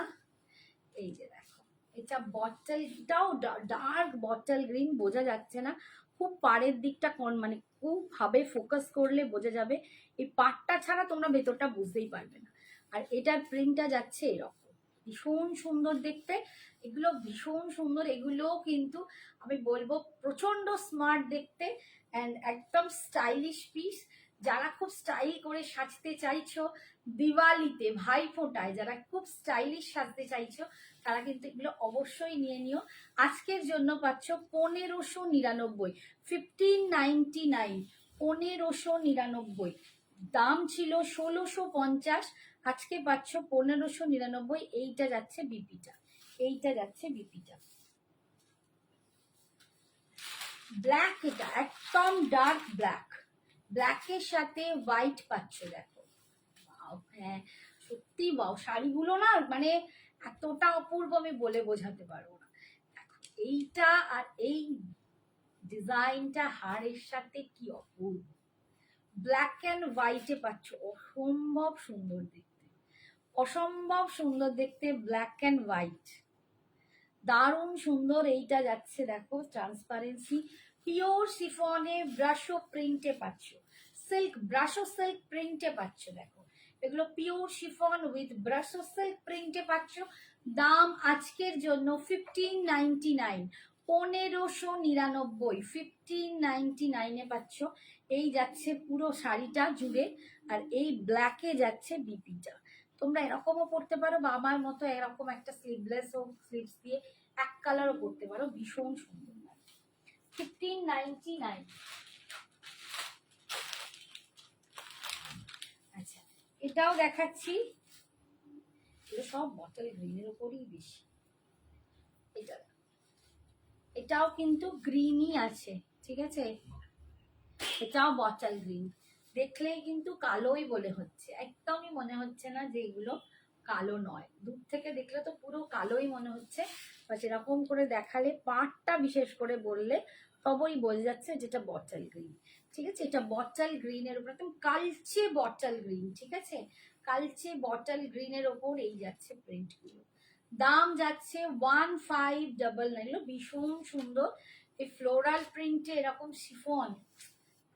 এই যে দেখো, এটা বটল, এটাও ডার্ক বটল গ্রিন, বোঝা যাচ্ছে না, খুব পাড়ের দিকটা মানে খুব ভাবে ফোকাস করলে বোঝা যাবে, এই পাটটা ছাড়া তোমরা ভেতরটা বুঝতেই পারবে না। আর এটার প্রিন্টটা যাচ্ছে এরকম, ভীষণ সুন্দর দেখতে, এগুলো ভীষণ সুন্দর। এগুলো কিন্তু আমি বলবো প্রচন্ড স্মার্ট দেখতে, অ্যান্ড একদম স্টাইলিশ পিস। যারা খুব স্টাইল করে সাজতে চাইছো দিওয়ালিতে, ভাইফোঁটায় যারা খুব স্টাইলিশ সাজতে চাইছো, তারা কিন্তু এগুলো অবশ্যই নিয়ে নিও। আজকের জন্য পাচ্ছ 1599, 1599, 1599। দাম ছিল 1650, আজকে পাচ্ছ 1599। এইটা যাচ্ছে বিপিটা, এইটা যাচ্ছে বিপিটা। ব্ল্যাক, এটা একদম ডার্ক ব্ল্যাক, ব্ল্যাকের সাথে হোয়াইট পাচ্ছ, দেখো। হ্যাঁ, সত্যি বাও, শাড়িগুলো না মানে এতটা অপূর্ব আমি বলে বোঝাতে পারবো না। এইটা আর এই ডিজাইনটা হারের সাথে কি অপূর্ব, ব্ল্যাক অ্যান্ড হোয়াইটে পাচ্ছ, অসম্ভব সুন্দর দেখতে, অসম্ভব সুন্দর দেখতে, ব্ল্যাক অ্যান্ড হোয়াইট, দারুণ সুন্দর। এইটা যাচ্ছে দেখো ট্রান্সপারেন্সি, পিওর শিফনে ব্রাশো প্রিন্টে পাচ্ছ, সিল্ক ব্রাশো সিল্ক প্রিন্টে পাচ্ছ, দেখো এগুলো pure chiffon with brasso silk প্রিন্টে পাচ্ছ। দাম আজকের জন্য 1599, 1599, 1599 পাচ্ছ। এই যাচ্ছে পুরো শাড়িটা জুড়ে, আর এই ব্ল্যাকে যাচ্ছে বিপিটা। তোমরা এরকমও পরতে পারো বা আমার মতো এরকম একটা স্লিভলেস হোক, স্লিভস দিয়ে এক কালারও পরতে পারো, ভীষণ সুন্দর লাগে। 1599। আচ্ছা, এটাও দেখাচ্ছি, এগুলো সব বটল গ্রিনের উপরই বেশি। এটাও কিন্তু গ্রিনই আছে, ঠিক আছে, এটাও বটল গ্রিন। দেখলেই কিন্তু কালোই বলে হচ্ছে, একদমই মনে হচ্ছে না যে এগুলো কালো নয়। দূর থেকে দেখলে তো পুরো কালোই মনে হচ্ছে, বা সেরকম করে দেখালে পাটটা বিশেষ করে বললে তবেই বোঝা যাচ্ছে যেটা বটল গ্রিন। ঠিক আছে, এটা বটল গ্রিনের উপর একদম কালচে বটল গ্রিন, ঠিক আছে, কালচে বটল গ্রিনের ওপর এই যাচ্ছে প্রিন্টগুলো। দাম যাচ্ছে 1599। ভীষণ সুন্দর এই ফ্লোরাল প্রিন্টে এরকম শিফন,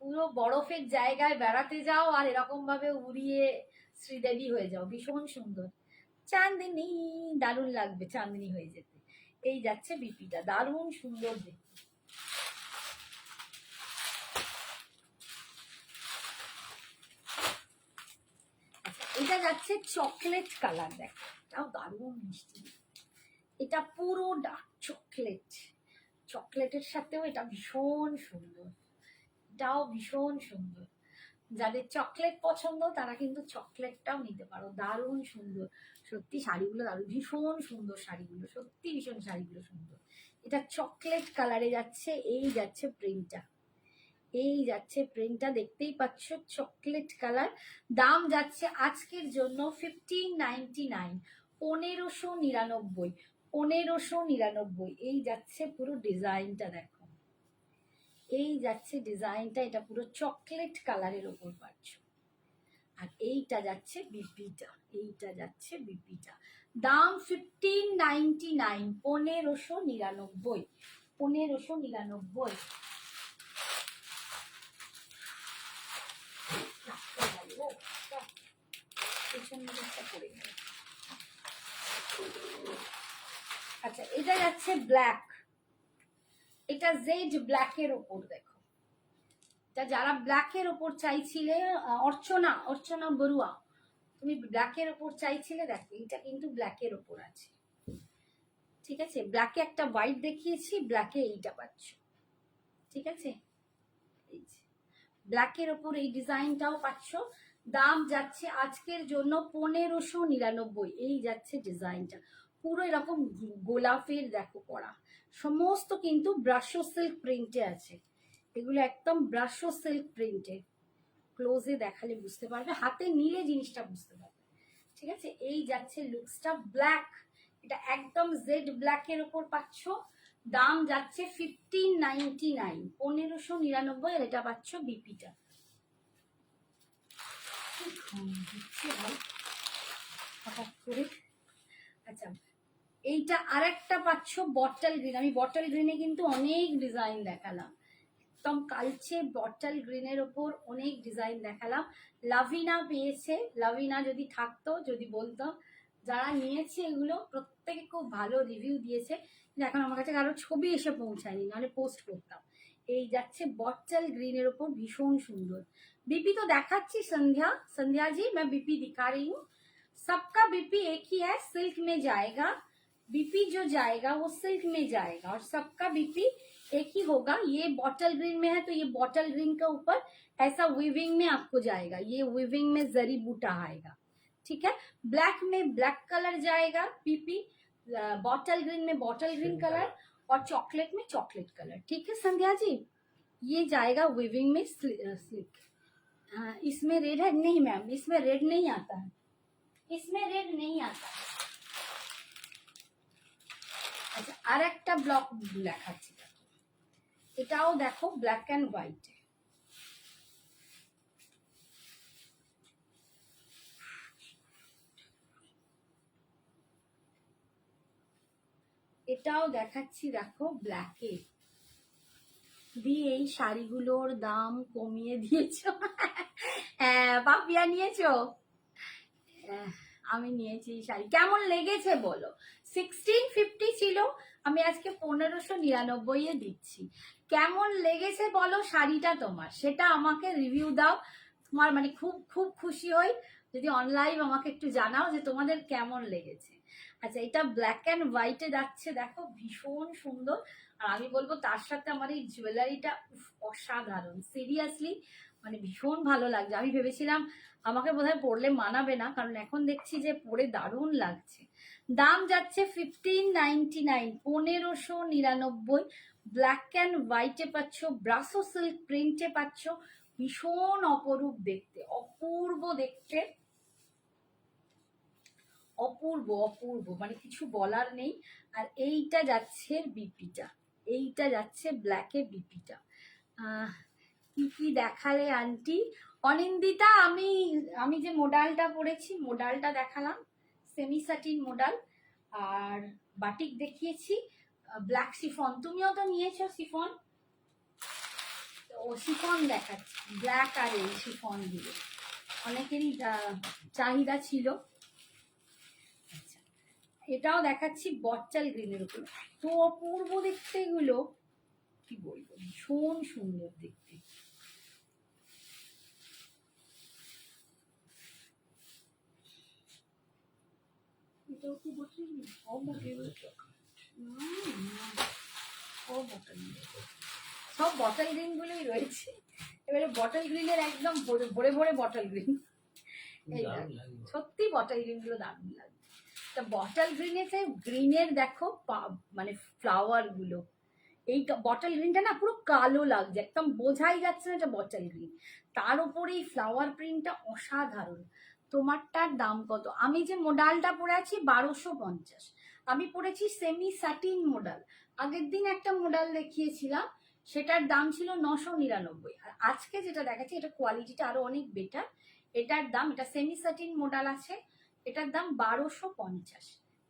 পুরো বরফের জায়গায় বেড়াতে যাও আর এরকম ভাবে উড়িয়ে শ্রীদেবী হয়ে যাও, ভীষণ সুন্দর। চাঁদনি, দারুণ লাগবে চাঁদনি হয়ে যেতে। এই যাচ্ছে বিপিটা, দারুণ সুন্দর দেখতে। এটা যাচ্ছে চকলেট কালার, দেখো এটাও দারুণ মিষ্টি। এটা পুরো ডার্ক চকলেট, চকলেটের সাথেও এটা ভীষণ সুন্দর, এটাও ভীষণ সুন্দর। যাদের চকলেট পছন্দ তারা কিন্তু চকলেটটাও নিতে পারো, দারুণ সুন্দর। সত্যি শাড়িগুলো দারুণ, ভীষণ সুন্দর শাড়িগুলো, সত্যি ভীষণ শাড়িগুলো সুন্দর। এটা চকলেট কালারে যাচ্ছে, এই যাচ্ছে প্রিন্টটা, এই যাচ্ছে প্রিন্টটা, দেখতেই পাচ্ছ চকলেট কালার। দাম যাচ্ছে আজকের জন্য 1599, 1599, 1599। এই যাচ্ছে পুরো ডিজাইনটা, দেখো এই যাচ্ছে ডিজাইনটা, এটা পুরো চকলেট কালারের ওপর পাচ্ছ। আর এইটা যাচ্ছে বিপিটা, এইটা যাচ্ছে বিপিটা। দাম 1599, 1599, 1599। আচ্ছা, এটা যাচ্ছে ব্ল্যাক, এটা জেড ব্ল্যাকের ওপর, দেখো এটা যারা ব্ল্যাকের ওপর চাইছিলে, অর্চনা, অর্চনা বড়ুয়া, তুমি ব্ল্যাকের ওপর চাইছিলে, দেখো এটা কিন্তু ব্ল্যাকের ওপর আছে, ঠিক আছে, ব্ল্যাকে একটা হোয়াইট দেখিয়েছি, ব্ল্যাকে এইটা পাচ্ছ, ঠিক আছে, এই যে ব্ল্যাকের ওপর এই ডিজাইনটাও পাচ্ছ। দাম যাচ্ছে আজকের জন্য 1599। এই যাচ্ছে ডিজাইনটা, পুরো এরকম গোলাপের দেখো করা, সমস্ত কিন্তু ব্রাশো সিল্ক প্রিন্টে আছে, এগুলো একদম ব্রাশো সিল্ক প্রিন্টে। ক্লোজে দেখালে বুঝতে পারবে, হাতে নিলে জিনিসটা বুঝতে পারবে, ঠিক আছে। এই যাচ্ছে লুকসটা, ব্ল্যাক, এটা একদম জেড ব্ল্যাকের ওপর পাচ্ছ। দাম যাচ্ছে 1599, 1599। আর এটা পাচ্ছ বিপিটা। হঠাৎ করে, আচ্ছা এইটা আরেকটা পাচ্ছ বটল গ্রিন। আমি বটল গ্রিনে কিন্তু অনেক ডিজাইন দেখালাম, একদম কালচে বটল গ্রিনের ওপর অনেক ডিজাইন দেখালাম। লাভিনা পেয়েছে, লাভিনা যদি থাকতো, যদি বলতাম, যারা নিয়েছে এগুলো প্রত্যেকে খুব ভালো রিভিউ দিয়েছে, এখন আমার কাছে কারো ছবি এসে পৌঁছায়নি, নাহলে পোস্ট করতাম। এই যাচ্ছে বটল গ্রিনের ওপর, ভীষণ সুন্দর। बीपी तो देखाচ্ছি संध्या, संध्या जी मैं बीपी दिखा रही हूँ। सबका बीपी एक ही है, सिल्क में जाएगा, बीपी जो जाएगा वो सिल्क में जाएगा, और सबका बीपी एक ही होगा। ये बॉटल ग्रीन में है तो ये बॉटल ग्रीन का ऊपर ऐसा वीविंग में आपको जाएगा, ये वीविंग में जरी बूटा आएगा, ठीक है। ब्लैक में ब्लैक कलर जाएगा बीपी, बॉटल ग्रीन में बॉटल ग्रीन कलर, और चॉकलेट में चॉकलेट कलर, ठीक है संध्या जी। ये जाएगा वीविंग में स्लिक। हाँ, इसमें रेड है नहीं मैम, इसमें रेड नहीं आता है, इसमें रेड नहीं आता है। আচ্ছা, আর একটা ব্লক দেখাচ্ছি, এটাও দেখো ব্ল্যাক অ্যান্ড হোয়াইট। এটাও দেখাচ্ছি, দেখো ব্ল্যাকে। দিয়ে এই শাড়িগুলোর দাম কমিয়ে দিয়েছো। হ্যাঁ, পাপিয়া নিয়েছো, আমি নিয়েছি এই শাড়ি, কেমন লেগেছে বলো? 1650 ছিল, আমি আজকে 1599 দিচ্ছি। কেমন লেগেছে বলো শাড়িটা তোমার, সেটা আমাকে রিভিউ দাও। তোমার মানে খুব খুব খুশি হই যদি অনলাইন আমাকে একটু জানাও যে তোমাদের কেমন লেগেছে। আচ্ছা, এটা ব্ল্যাক অ্যান্ড হোয়াইটে যাচ্ছে, দেখো ভীষণ সুন্দর। আর আমি বলবো তার সাথে আমার এই জুয়েলারিটা অসাধারণ, সিরিয়াসলি মানে ভীষণ ভালো লাগছে। আমি ভেবেছিলাম আমাকে বোধহয় পরলে মানাবে না, কারণ এখন দেখছি যে পরে দারুণ লাগছে। দাম যাচ্ছে 1599, 1599। ব্ল্যাক অ্যান্ড হোয়াইটে পাচ্ছ, ব্রাসো সিল্ক প্রিন্টে পাচ্ছ, ভীষণ অপরূপ দেখতে, অপূর্ব দেখতে, অপূর্ব অপূর্ব, মানে কিছু বলার নেই। আর এইটা যাচ্ছে বিপিটা, এইটা যাচ্ছে ব্ল্যাকে বিপিটা। কি কি দেখালে আন্টি? অনিন্দিতা, আমি আমি যে মোডালটা পরেছি, মোডালটা দেখালাম, সেমি সাটিন মোডাল। আর বাটিক দেখিয়েছি, ব্ল্যাক শিফন, তুমিও তো নিয়েছো শিফন, ও শিফন দেখাচ্ছি, ব্ল্যাক আর এই শিফন দিয়ে অনেকেরই চাহিদা ছিল। আচ্ছা, এটাও দেখাচ্ছি বটল গ্রিনের উপর, তো অপূর্ব দেখতে এগুলো, কি বলবো, ভীষণ সুন্দর দেখতে। এটাও কি বটল গ্রিন? সব বটল গ্রিন গুলোই রয়েছে। এবারে বটল গ্রিনের একদম ভরে ভরে বটল গ্রিন, সত্যি বটল গ্রিন গুলো দারুণ লাগে। তা বটল গ্রিনেতে গ্রিনের দেখো মানে ফ্লাওয়ার গুলো, এই বটল গ্রিনটা না পুরো কালো লাগছে, একদম বোঝাই যাচ্ছে না এটা বটল গ্রিন। তার উপরে এই ফ্লাওয়ার প্রিন্টটা অসাধারণ। তোমারটার দাম কত? আমি যে মোডালটা পরে আছি 1250, আমি পরেছি সেমি স্যাটিন মোডাল। আগের দিন একটা মোডাল দেখিয়েছিলাম, সেটার দাম ছিল 999। আর আজকে যেটা দেখাচ্ছি এটা কোয়ালিটিটা আরো অনেক বেটার। এটার দাম, এটা সেমি স্যাটিন মোডাল আছে, এটার দাম 1250।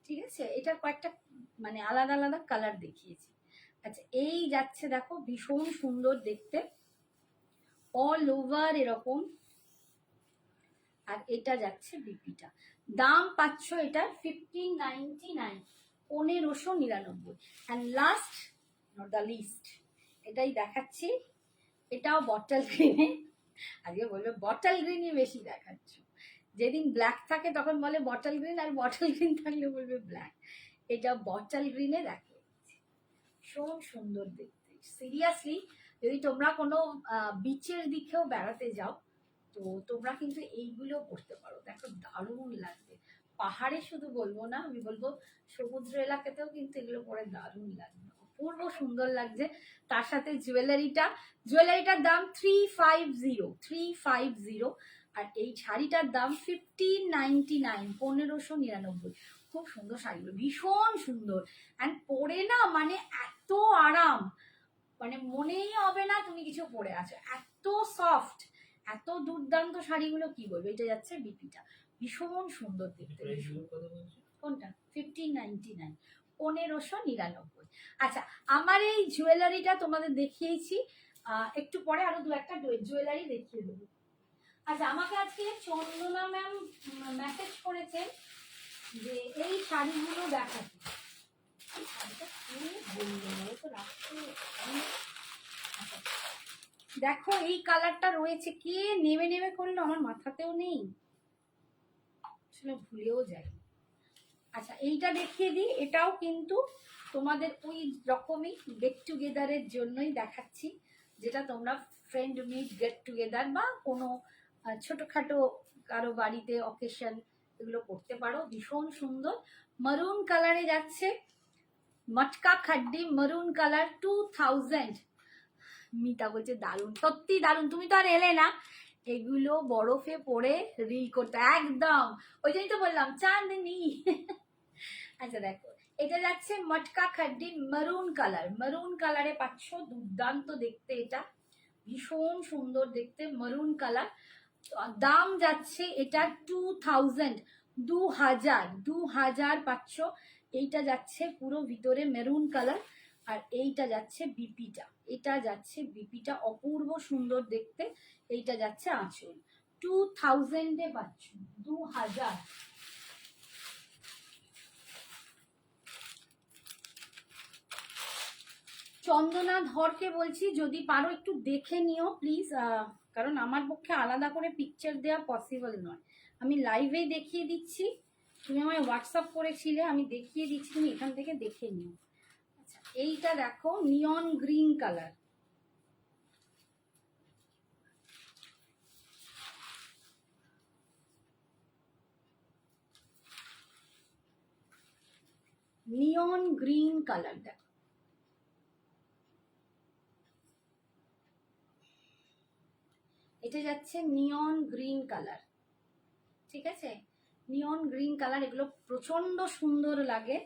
ঠিক আছে, এটার কয়েকটা মানে আলাদা আলাদা কালার দেখিয়েছি। আচ্ছা, এই যাচ্ছে দেখো ভীষণ সুন্দর দেখতে, অল ওভার এরকম। আর এটা যাচ্ছে বিপিটা, দাম পাচ্ছ এটা 1599, 1599। And last not the list, এটাই দেখাচ্ছি, এটাও বটল গ্রিনে। আজকে বলবে বটল গ্রিনই বেশি দেখাচ্ছ, যেদিন ব্ল্যাক থাকে তখন বলে বটল গ্রিন, আর বটল গ্রিন থাকলে বলবে ব্ল্যাক। এটা বটল গ্রিনে দেখো, ভীষণ সুন্দর দেখতে। সিরিয়াসলি যদি তোমরা কোনো বিচের দিকেও বেড়াতে যাও, তো তোমরা কিন্তু এইগুলো করতে পারো, দেখো দারুণ লাগবে। পাহাড়ে শুধু বলবো না, আমি বলবো সমুদ্র এলাকাতেও কিন্তু এগুলো পরে দারুণ লাগবে, অপূর্ব সুন্দর লাগছে। তার সাথে জুয়েলারিটার দাম 350। আর এই শাড়িটার দাম 1599, 1599। খুব সুন্দর শাড়িগুলো, ভীষণ সুন্দর। অ্যান্ড পরে না মানে এত আরাম, মানে মনেই হবে না তুমি কিছু পরে আছো, এত সফট, এত দুর্দান্ত শাড়িগুলো, কি বলবো। এটা যাচ্ছে বিপিটা, ভীষণ সুন্দর দেখতে। কোনটা? 1599, 1599। আচ্ছা, আমার এই জুয়েলারিটা তোমাদের দেখিয়েছি, একটু পরে আরো দু একটা জুয়েলারি দেখিয়ে দেবো। আচ্ছা, আমাকে আজকে চন্দনা ম্যাম মেসেজ করেছেন যে এই শাড়িগুলো দেখাতে। দেখো এই কালারটা রয়েছে, কে নেমে নেমে করলো আমার মাথাতেও নেই, আসলে ভুলেও যাই। আচ্ছা, এইটা দেখিয়ে দিই, এটাও কিন্তু তোমাদের ওই রকমই গেট টুগেদারের জন্যই দেখাচ্ছি, যেটা তোমরা ফ্রেন্ড মিট গেট টুগেদার বা কোনো ছোটখাটো কারো বাড়িতে অকেশন এগুলো করতে পারো। ভীষণ সুন্দর মারুন কালারে যাচ্ছে, মটকা খাড্ডি মারুন কালার, 2000। মিতা বলছে দারুণ, সত্যি দারুণ। তুমি তো আর এলে না, এগুলো বরফে পড়ে রিল করতে একদম, ওই জন্যই তো বললাম চাঁদনি। আচ্ছা দেখো, এটা যাচ্ছে মটকা খাড্ডি মারুন কালার, মারুন কালারে পাচ্ছ, দুর্দান্ত দেখতে, এটা ভীষণ সুন্দর দেখতে, মারুন কালার। দাম যাচ্ছে এটা 2000, 2000 পাচ্ছ। এইটা যাচ্ছে পুরো ভিতরে মেরুন কালার, আর এইটা যাচ্ছে বিপিটা, এটা যাচ্ছে বিপিটা, অপূর্ব সুন্দর দেখতে। এইটা যাচ্ছে আঁচল, 2000-এ পাচ্ছ, 2000। চন্দনা ধরকে বলছি যদি পারো একটু দেখে নিও প্লিজ, কারণ আমার পক্ষে আলাদা করে পিকচার দেওয়া পসিবল নয়। আমি লাইভে দেখিয়ে দিচ্ছি, তুমি আমায় হোয়াটসঅ্যাপ করেছিলে, আমি দেখিয়ে দিচ্ছি, তুমি এখান থেকে দেখে নিও। আচ্ছা, এইটা দেখো নিয়ন গ্রিন কালার, নিয়ন গ্রিন কালার দেখো, এটা যাচ্ছে নিয়ন গ্রিন কালার, ঠিক আছে, নিয়ন গ্রিন কালার, এগুলো প্রচন্ড সুন্দর লাগে।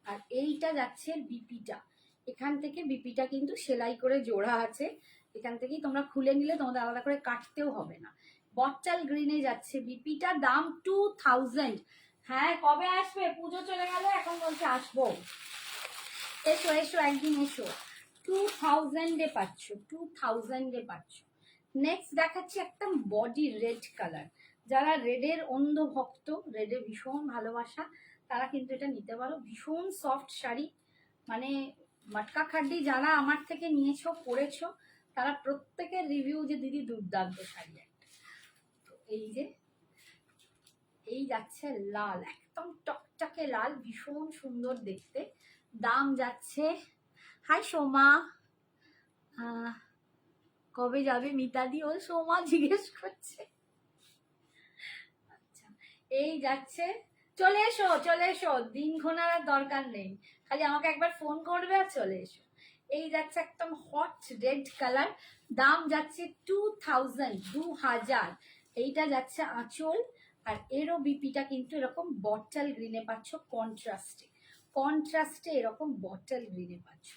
আর এইটা যাচ্ছে বিপিটা, এখান থেকে বিপিটা কিন্তু সেলাই করে জোড়া আছে, এখান থেকেই তোমরা খুলে নিলে তোমাদের আলাদা করে কাটতেও হবে না। বটল গ্রিনে যাচ্ছে বিপিটা, দাম 2000। হ্যাঁ কবে আসবে? পুজো চলে গেল, এখন বলছে আসবো, এসো এসো একদিন এসো। 2000-এ পাচ্ছ, 2000-এ পাচ্ছ। নেক্সট দেখাচ্ছি একটা বডি রেড কালার, যারা রেডের অন্ধ ভক্ত, রেডে ভীষণ ভালোবাসা, তারা কিন্তু এটা নিতে পারো। ভীষণ সফট শাড়ি, মানে মটকা খাড্ডি যারা আমার থেকে নিয়েছো পরেছো তারা প্রত্যেকের রিভিউ যে দিদি দুর্দান্ত শাড়ি একটা। তো এই যে এই যাচ্ছে লাল, একদম টকটকে লাল, ভীষণ সুন্দর দেখতে, দাম যাচ্ছে, হাই সোমা, কবে যাবে মিতাদি? ও সোমা জিজ্ঞেস করছে। আচ্ছা এই যাচ্ছে, চলে এসো চলে এসো, দিন ঘোনার আর দরকার নেই, খালি আমাকে একবার ফোন করবে আর চলে এসো। এই যাচ্ছে একদম হট রেড কালার, দাম যাচ্ছে 2000, 2000। এইটা যাচ্ছে আঁচল, আর এরও বিপিটা কিন্তু এরকম বটল গ্রিনে পাচ্ছ, কন্ট্রাস্টে, কন্ট্রাস্টে এরকম বটল গ্রিনে পাচ্ছ,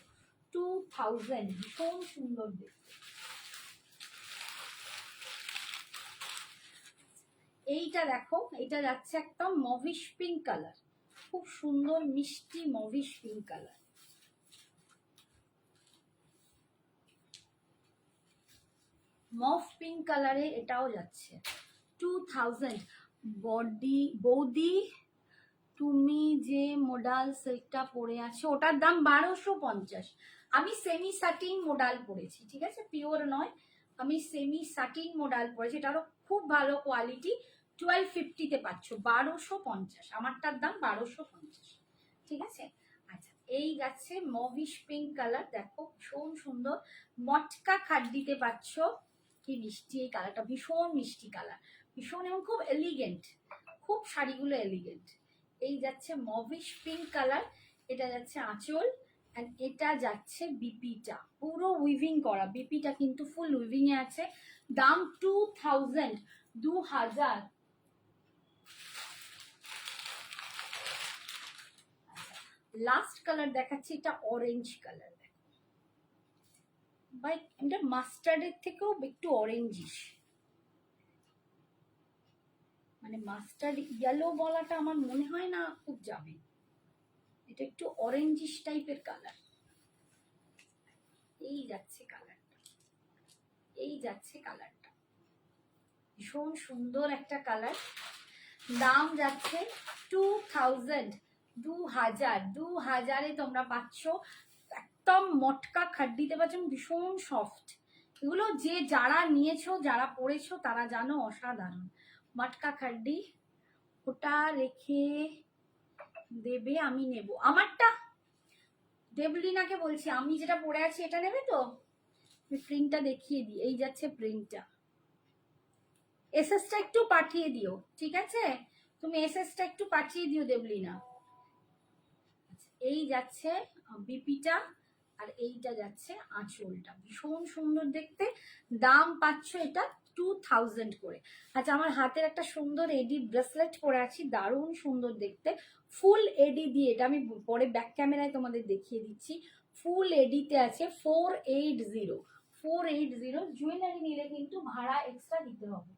2000, ভীষণ সুন্দর দেখতে। এইটা দেখো, এটা যাচ্ছে একদম মভিশ পিঙ্ক কালার, খুব সুন্দর মিষ্টি mauvish pink colour, mauve pink কালারে এটাও যাচ্ছে 2000। বৌদি তুমি যে মোডাল সিল্কটা পরে আছো ওটার দাম 1250। আমি সেমি সাটিন মোডাল পরেছি, ঠিক আছে, পিওর নয়, আমি সেমি সাটিন মোডাল পরেছি, এটারও খুব ভালো কোয়ালিটি। 1250-তে পাচ্ছ, 1250, আমারটার দাম 1250, ঠিক আছে। আচ্ছা এই যাচ্ছে মভিশ পিঙ্ক কালার, দেখো ভীষণ সুন্দর, মটকা খাড্ডিতে পাচ্ছ, কি মিষ্টি এই কালারটা, ভীষণ মিষ্টি কালার, ভীষণ এবং খুব এলিগেন্ট, খুব শাড়িগুলো এলিগেন্ট। এই যাচ্ছে মভিশ পিঙ্ক কালার, এটা যাচ্ছে আঁচল, এন্ড এটা যাচ্ছে বিপিটা, পুরো উইভিং করা, বিপিটা কিন্তু ফুল উইভিং এ আছে, দাম 2000, 2000। লাস্ট কালার দেখাচ্ছি, এটা অরেঞ্জ কালার, বাই এটা মাস্টার্ডের থেকেও একটু অরেঞ্জিশ, মানে মাস্টার্ড ইয়েলো বলাটা আমার মনে হয় না খুব যাবে, এটা একটু অরেঞ্জিশ টাইপের কালার। এই যাচ্ছে কালারটা, এই যাচ্ছে কালারটা, ভীষণ সুন্দর একটা কালার, দাম যাচ্ছে 2000, 2000, 2000-এ তোমরা পাচ্ছ, একদম মটকা খাড্ডিতে পাচ্ছ, ভীষণ সফট, এগুলো যে যারা নিয়েছো যারা পরেছো তারা জানো অসাধারণ। মটকা খাড্ডি, ওটা রেখে দেবে, আমি নেব আমারটা, দেবলিনাকে বলছি, আমি যেটা পরে আছি এটা নেবে তো? প্রিন্টটা দেখিয়ে দিই, এই যাচ্ছে প্রিন্টটা, এসএসটা একটু পাঠিয়ে দিও, ঠিক আছে, তুমি এসএসটা একটু পাঠিয়ে দিও দেবলিনা। এই যাচ্ছে বিপিটা, আর এইটা যাচ্ছে আঁচলটা, ভীষণ সুন্দর দেখতে, দাম পাচ্ছ এটা 2000 করে। আচ্ছা আমার হাতের একটা সুন্দর এডি ব্রেসলেট পরে আছি, দারুণ সুন্দর দেখতে, ফুল এডি দিয়ে, এটা আমি পরে ব্যাক ক্যামেরায় তোমাদের দেখিয়ে দিচ্ছি, ফুল এডিতে আছে, 480, 480, জুয়েলারি নিলে কিন্তু ভাড়া এক্সট্রা দিতে হবে।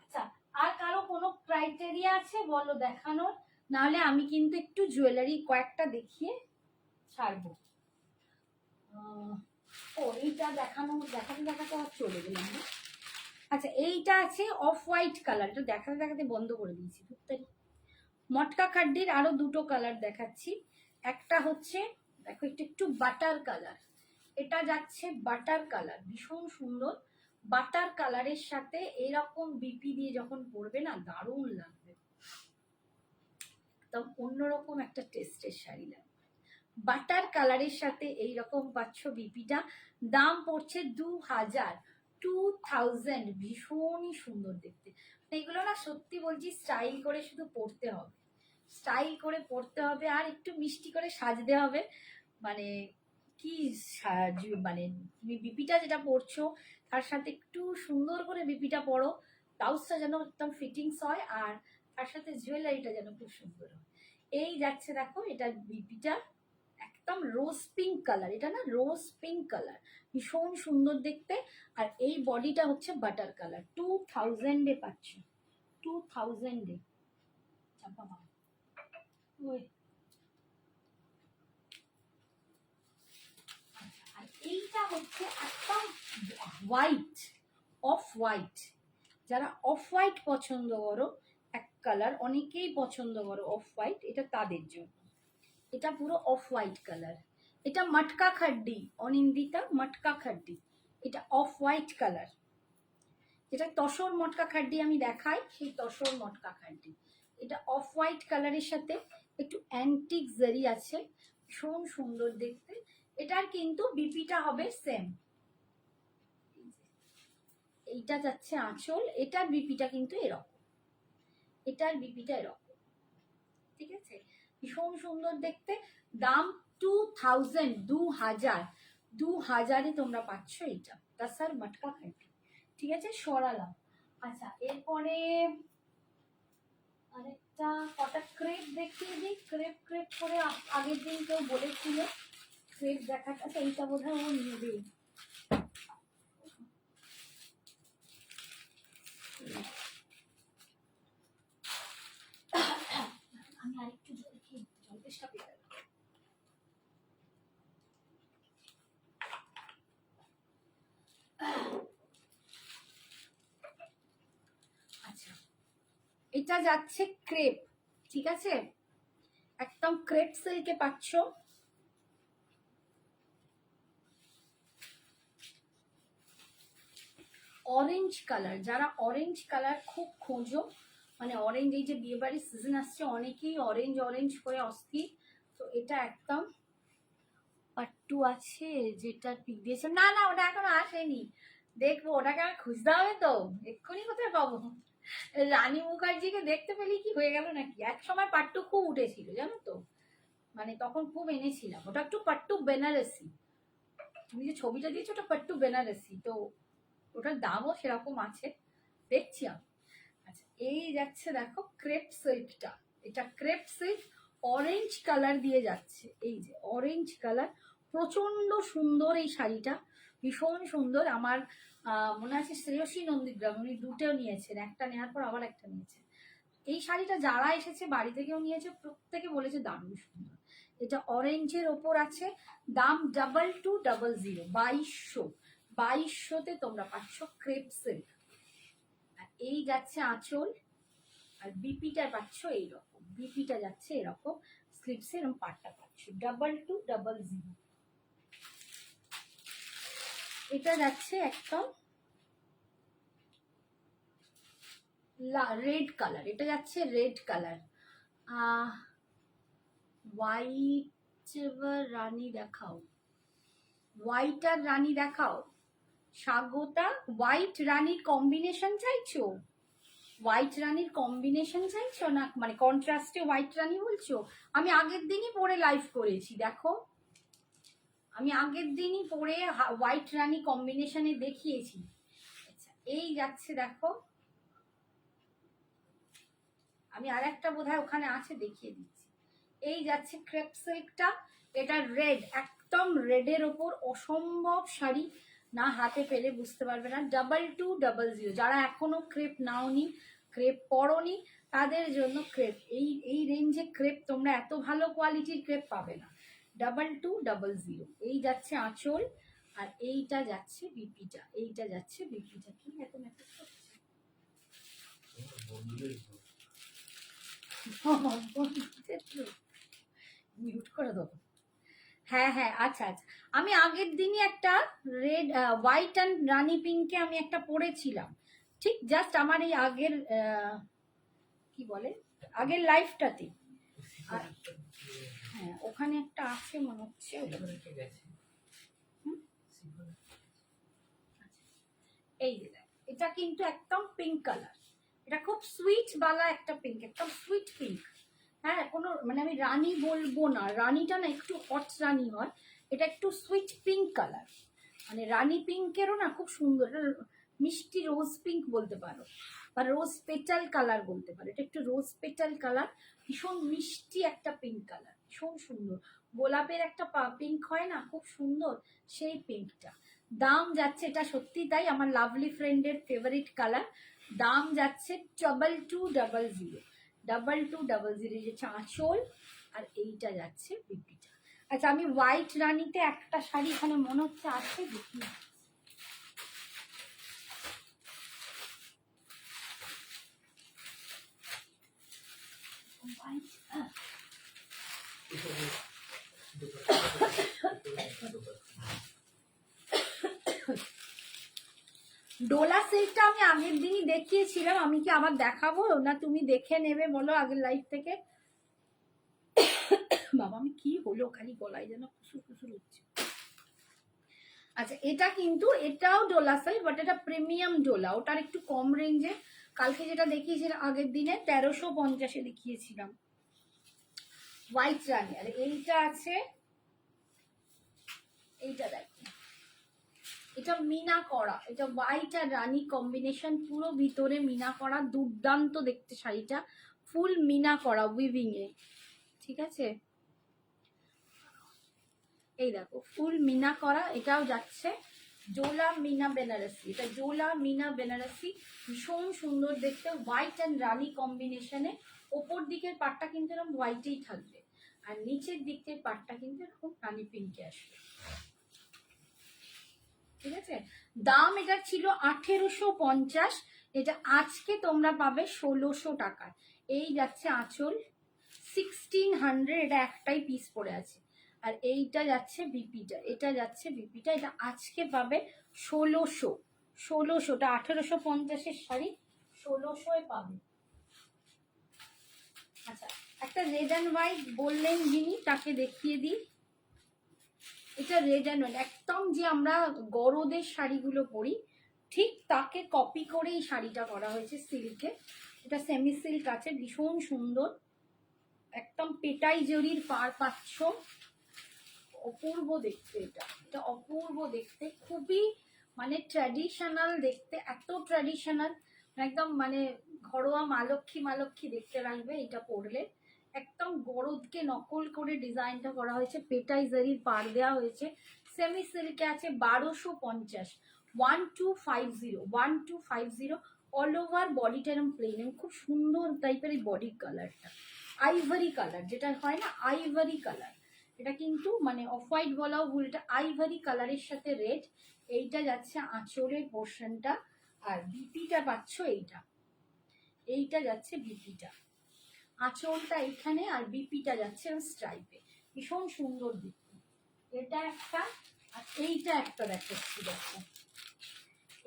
আচ্ছা আর কারো কোনো ক্রাইটেরিয়া আছে বলো দেখানোর, নাহলে আমি কিন্তু একটু জুয়েলারি কয়েকটা দেখিয়ে ছাড়বো। ও এইটা দেখাতে দেখাতে আর চলে গেলাম, আচ্ছা এইটা আছে অফ হোয়াইট কালার, এটা দেখাতে দেখাতে বন্ধ করে দিয়েছি। মটকা খাড্ডির আরো দুটো কালার দেখাচ্ছি। একটা হচ্ছে দেখো একটু একটু বাটার কালার, এটা যাচ্ছে বাটার কালার, ভীষণ সুন্দর বাটার কালারের সাথে এরকম বিপি দিয়ে যখন পরবে না দারুণ লাগবে, একদম অন্যরকম একটা টেস্টের শাড়ি লাগবে। বাটার কালারের সাথে এইরকম পাচ্ছ বিপিটা, দাম পড়ছে 2000, ভীষণই সুন্দর দেখতে। এগুলো না সত্যি বলছি স্টাইল করে শুধু পরতে হবে, স্টাইল করে পরতে হবে আর একটু মিষ্টি করে সাজতে হবে। মানে কি মানে তুমি বিপিটা যেটা পরছো তার সাথে একটু সুন্দর করে বিপিটা পরো, ব্লাউজটা যেন একদম ফিটিংস হয় আর তার সাথে জুয়েলারিটা যেন খুব সুন্দর হয়। এই যাচ্ছে দেখো এটা বিপিটা একদম রোজ পিঙ্ক কালার, এটা না রোজ পিঙ্ক কালার, ভীষণ সুন্দর দেখতে। আর এই বডিটা হচ্ছে বাটার কালার, 2000-এ পাচ্ছ, 2000-এ। আর এইটা হচ্ছে একদম হোয়াইট, অফ হোয়াইট, যারা অফ হোয়াইট পছন্দ করো, এক কালার অনেকেই পছন্দ করো অফ হোয়াইট, এটা তাদের জন্য। এটা পুরো অফ হোয়াইট কালার, এটা মটকা খাড্ডি, অনিন্দিতা মটকা খাড্ডি, এটা অফ হোয়াইট কালার, যেটা তসর মটকা খাড্ডি আমি দেখাই সেই তসর মটকা খাড্ডি। এটা অফ হোয়াইট কালারের সাথে একটু অ্যান্টিক জারি আছে, ভীষণ সুন্দর দেখতে। এটার কিন্তু বিপিটা হবে সেম, এইটা যাচ্ছে আঁচল, এটার বিপিটা কিন্তু এরকম, এটার বিপিটা এরকম, ঠিক আছে, ভীষণ সুন্দর দেখতে। দাম 2000, 2000-এ তোমরা পাচ্ছ এটা তাসার মটকা খাড্ডি, ঠিক আছে, সরালাম। আচ্ছা এরপরে আরেকটা কটা ক্রেপ দেখিয়ে দিই, ক্রেপ ক্রেপ করে আগের দিন কেউ বলেছিল ক্রেপ দেখাটা, আচ্ছা এইটা বোধ হয় ও নেবে। আমি আরেকটু জল খেয়ে জল তেষ্টা পেয়ে গেল। আচ্ছা এটা যাচ্ছে ক্রেপ, ঠিক আছে, একদম ক্রেপ সিল্কে পাচ্ছ, অরেঞ্জ কালার, যারা অরেঞ্জ কালার খুব খোঁজো, মানে অরেঞ্জ, এই যে বিয়ে বাড়ির সিজন আসছে অনেকেই অরেঞ্জ অরেঞ্জ করে অস্থির, তো এটা একদম পাট্টু আছে যেটা পিক দিয়েছে, না না ওটা এখনো আসেনি, দেখবো ওটাকে আমার খুঁজতে হবে তো, এক্ষুনি কোথায় পাবো। রানী মুখার্জিকে দেখতে পেলে কি হয়ে গেল নাকি, এক সময় পাট্টু খুব উঠেছিল জানো তো, মানে তখন খুব এনেছিলাম, ওটা একটু পাট্টু বেনারসি, তুমি যে ছবিটা দিয়েছো ওটা পাট্টু বেনারসি, তো ওটার দামও সেরকম আছে, দেখছি আমি। আচ্ছা এই যাচ্ছে দেখো ক্রেপ সিল্কটা, এটা ক্রেপ সিল্ক অরেঞ্জ কালার দিয়ে যাচ্ছে, এই যে অরেঞ্জ কালার, প্রচন্ড সুন্দর এই শাড়িটা, ভীষণ সুন্দর। আমার মনে আছে শ্রেয়সী নন্দীগ্রাম উনি দুটো নিয়েছেন, একটা নেওয়ার পর আবার একটা নিয়েছেন। এই শাড়িটা যারা এসেছে বাড়ি থেকেও নিয়েছে, প্রত্যেকে বলেছে দারুণ সুন্দর। এটা অরেঞ্জের ওপর আছে, দাম 2200, 2200-তে তোমরা পাচ্ছ ক্রেপ সিল্ক। আর এই যাচ্ছে আঁচল, আর বিপিটা পাচ্ছ এইরকম, বিপিটা যাচ্ছে এরকম স্লিপসে এরকম পাটটা পাচ্ছ 2200। এটা যাচ্ছে একদম রেড কালার, এটা যাচ্ছে রেড কালার, হোয়াইট রানী দেখাও, হোয়াইট আর রানী দেখাও, স্বাগতা হোয়াইট রানীর কম্বিনেশন চাইছো, হোয়াইট রানীর কম্বিনেশন চাইছো না মানে কন্ট্রাস্টে হোয়াইট রানী বলছো, আমি আগের দিনই পরে লাইভ করেছি দেখো, আমি আগের দিনই পরে হোয়াইট রানী কম্বিনেশনে দেখিয়েছি। আচ্ছা এই যাচ্ছে দেখো, আমি আর একটা বোধহয় ওখানে আছে দেখিয়ে দিচ্ছি, এই যাচ্ছে ক্রেপ সিল্কটা, এটা রেড, একদম রেডের ওপর অসম্ভব শাড়ি, না হাতে পেলে বুঝতে পারবে না। 2200, যারা এখনো ক্রেপ নাওনি, ক্রেপ পরনি, তাদের জন্য ক্রেপ, এই রেঞ্জে ক্রেপ তোমরা এত ভালো কোয়ালিটির ক্রেপ পাবে না। 2200, এই যাচ্ছে আঁচল, আর এইটা যাচ্ছে বিপিটা, এইটা যাচ্ছে বিপিটা। কি এত মেকআপ করছে? মিউট করে দেবো। হ্যাঁ হ্যাঁ, আচ্ছা আচ্ছা, আমি আগের দিনই একটা রেড হোয়াইট অ্যান্ড রানি পিঙ্কে আমি একটা পরেছিলাম, ঠিক জাস্ট আমার এই আগের কি বলে আগের লাইফটাতে। হ্যাঁ ওখানে একটা আছে মনে হচ্ছে। এই যে এটা কিন্তু একদম পিঙ্ক কালার, এটা খুব সুইট বালা একটা পিঙ্ক, একদম সুইট পিঙ্ক। হ্যাঁ কোনো মানে আমি রানী বলবো না, রানীটা না একটু হট রানী হয়, এটা একটু সুইট পিঙ্ক কালার, মানে রানী পিঙ্কেরও না খুব সুন্দর, এটা মিষ্টি রোজ পিঙ্ক বলতে পারো, বা রোজ পেটাল কালার বলতে পারো। এটা একটু রোজ পেটাল কালার, ভীষণ মিষ্টি একটা পিঙ্ক কালার, ভীষণ সুন্দর। গোলাপের একটা পিঙ্ক হয় না খুব সুন্দর, সেই পিঙ্কটা। দাম যাচ্ছে, এটা সত্যি তাই, আমার লাভলি ফ্রেন্ডের ফেভারিট কালার। দাম যাচ্ছে 2200, 2200, যে চাঁচল। আর এইটা যাচ্ছে বিপিটা। আচ্ছা আমি হোয়াইট রানীতে একটা শাড়ি এখানে মনে হচ্ছে আছে, দেখি। ডোলা সিল্কটা আমি আগের দিনই দেখিয়েছিলাম, আমি কি আবার দেখাবো না তুমি দেখে নেবে বলো আগের লাইফ থেকে? বাবা আমি কি হলো, খালি গলায় যেন খুসুর খুসুর হচ্ছে। আচ্ছা এটা কিন্তু এটাও ডোলা সিল্ক, বাট এটা প্রিমিয়াম ডোলা, ওটার একটু কম রেঞ্জে। কালকে যেটা দেখিয়েছিলাম আগের দিনে 1350-এ দেখিয়েছিলাম হোয়াইট রানী। আর এইটা আছে, এইটা দেখো, এটা মিনা করা, এটা হোয়াইট আর রানী কম্বিনেশন, পুরো ভিতরে মিনা করা, দুর্দান্ত দেখতে শাড়িটা, ফুল মিনা করা উইভিং এ, ঠিক আছে। এই দেখো ফুল মিনা করা, এটাও যাচ্ছে জোলা মিনা বেনারসি, এটা জোলা মিনা বেনারসি, ভীষণ সুন্দর দেখতে, হোয়াইট অ্যান্ড রানী কম্বিনেশনে। ওপর দিকের পাটটা কিন্তু এরকম হোয়াইটেই থাকবে, আর নিচের দিকের পাটটা কিন্তু এরকম রানী পিঙ্কে আসবে, ঠিক আছে। দাম এটা ছিল 1850, এটা আজকে তোমরা পাবে 1600 টাকায়। এই যাচ্ছে আঁচল 1600, এটা একটাই পিস পড়ে আছে। আর এইটা যাচ্ছে বিপিটা, এটা যাচ্ছে বিপিটা, এটা আজকে পাবে 1600, 1600টা 1850-এর শাড়ি 1600-এ পাবে। আচ্ছা একটা রেড অ্যান্ড হোয়াইট বললেন যিনি, তাকে দেখিয়ে দিই। এটা রেড অ্যান্ড হোয়াইট, একদম যে আমরা গরদের শাড়িগুলো পরি ঠিক তাকে কপি করে এই শাড়িটা করা হয়েছে সিল্কে। এটা সেমি সিল্ক আছে, ভীষণ সুন্দর, একদম পেটাই জরির পার পাচ্ছ, অপূর্ব দেখতে। এটা এটা অপূর্ব দেখতে, খুবই মানে ট্র্যাডিশনাল দেখতে, এত ট্র্যাডিশনাল, একদম মানে ঘরোয়া মালক্ষী মালক্ষী দেখতে লাগবে এটা পরলে। একদম গরদকে নকল করে ডিজাইনটা করা হয়েছে, পেটাই জারির পার দেওয়া হয়েছে, সেমি সিল্কে আছে 1250, 1250, 1250, অল ওভার বডিটা এরকম প্লেন, খুব সুন্দর টাইপের এই বডি কালারটা, আইভারি কালার যেটা হয় না, আইভারি কালার। এটা কিন্তু মানে অফ হোয়াইট বলাও ভুল, এটা আইভারি কালারের সাথে রেড। এইটা যাচ্ছে আঁচলের পোর্শনটা, আর বিপিটা পাচ্ছ এইটা, এইটা যাচ্ছে বিপিটা, আঁচলটা এখানে, আর বিপিটা যাচ্ছে স্ট্রাইপে, ভীষণ সুন্দর দেখতে। এটা একটা, আর এইটা একটা দেখাচ্ছি, দেখো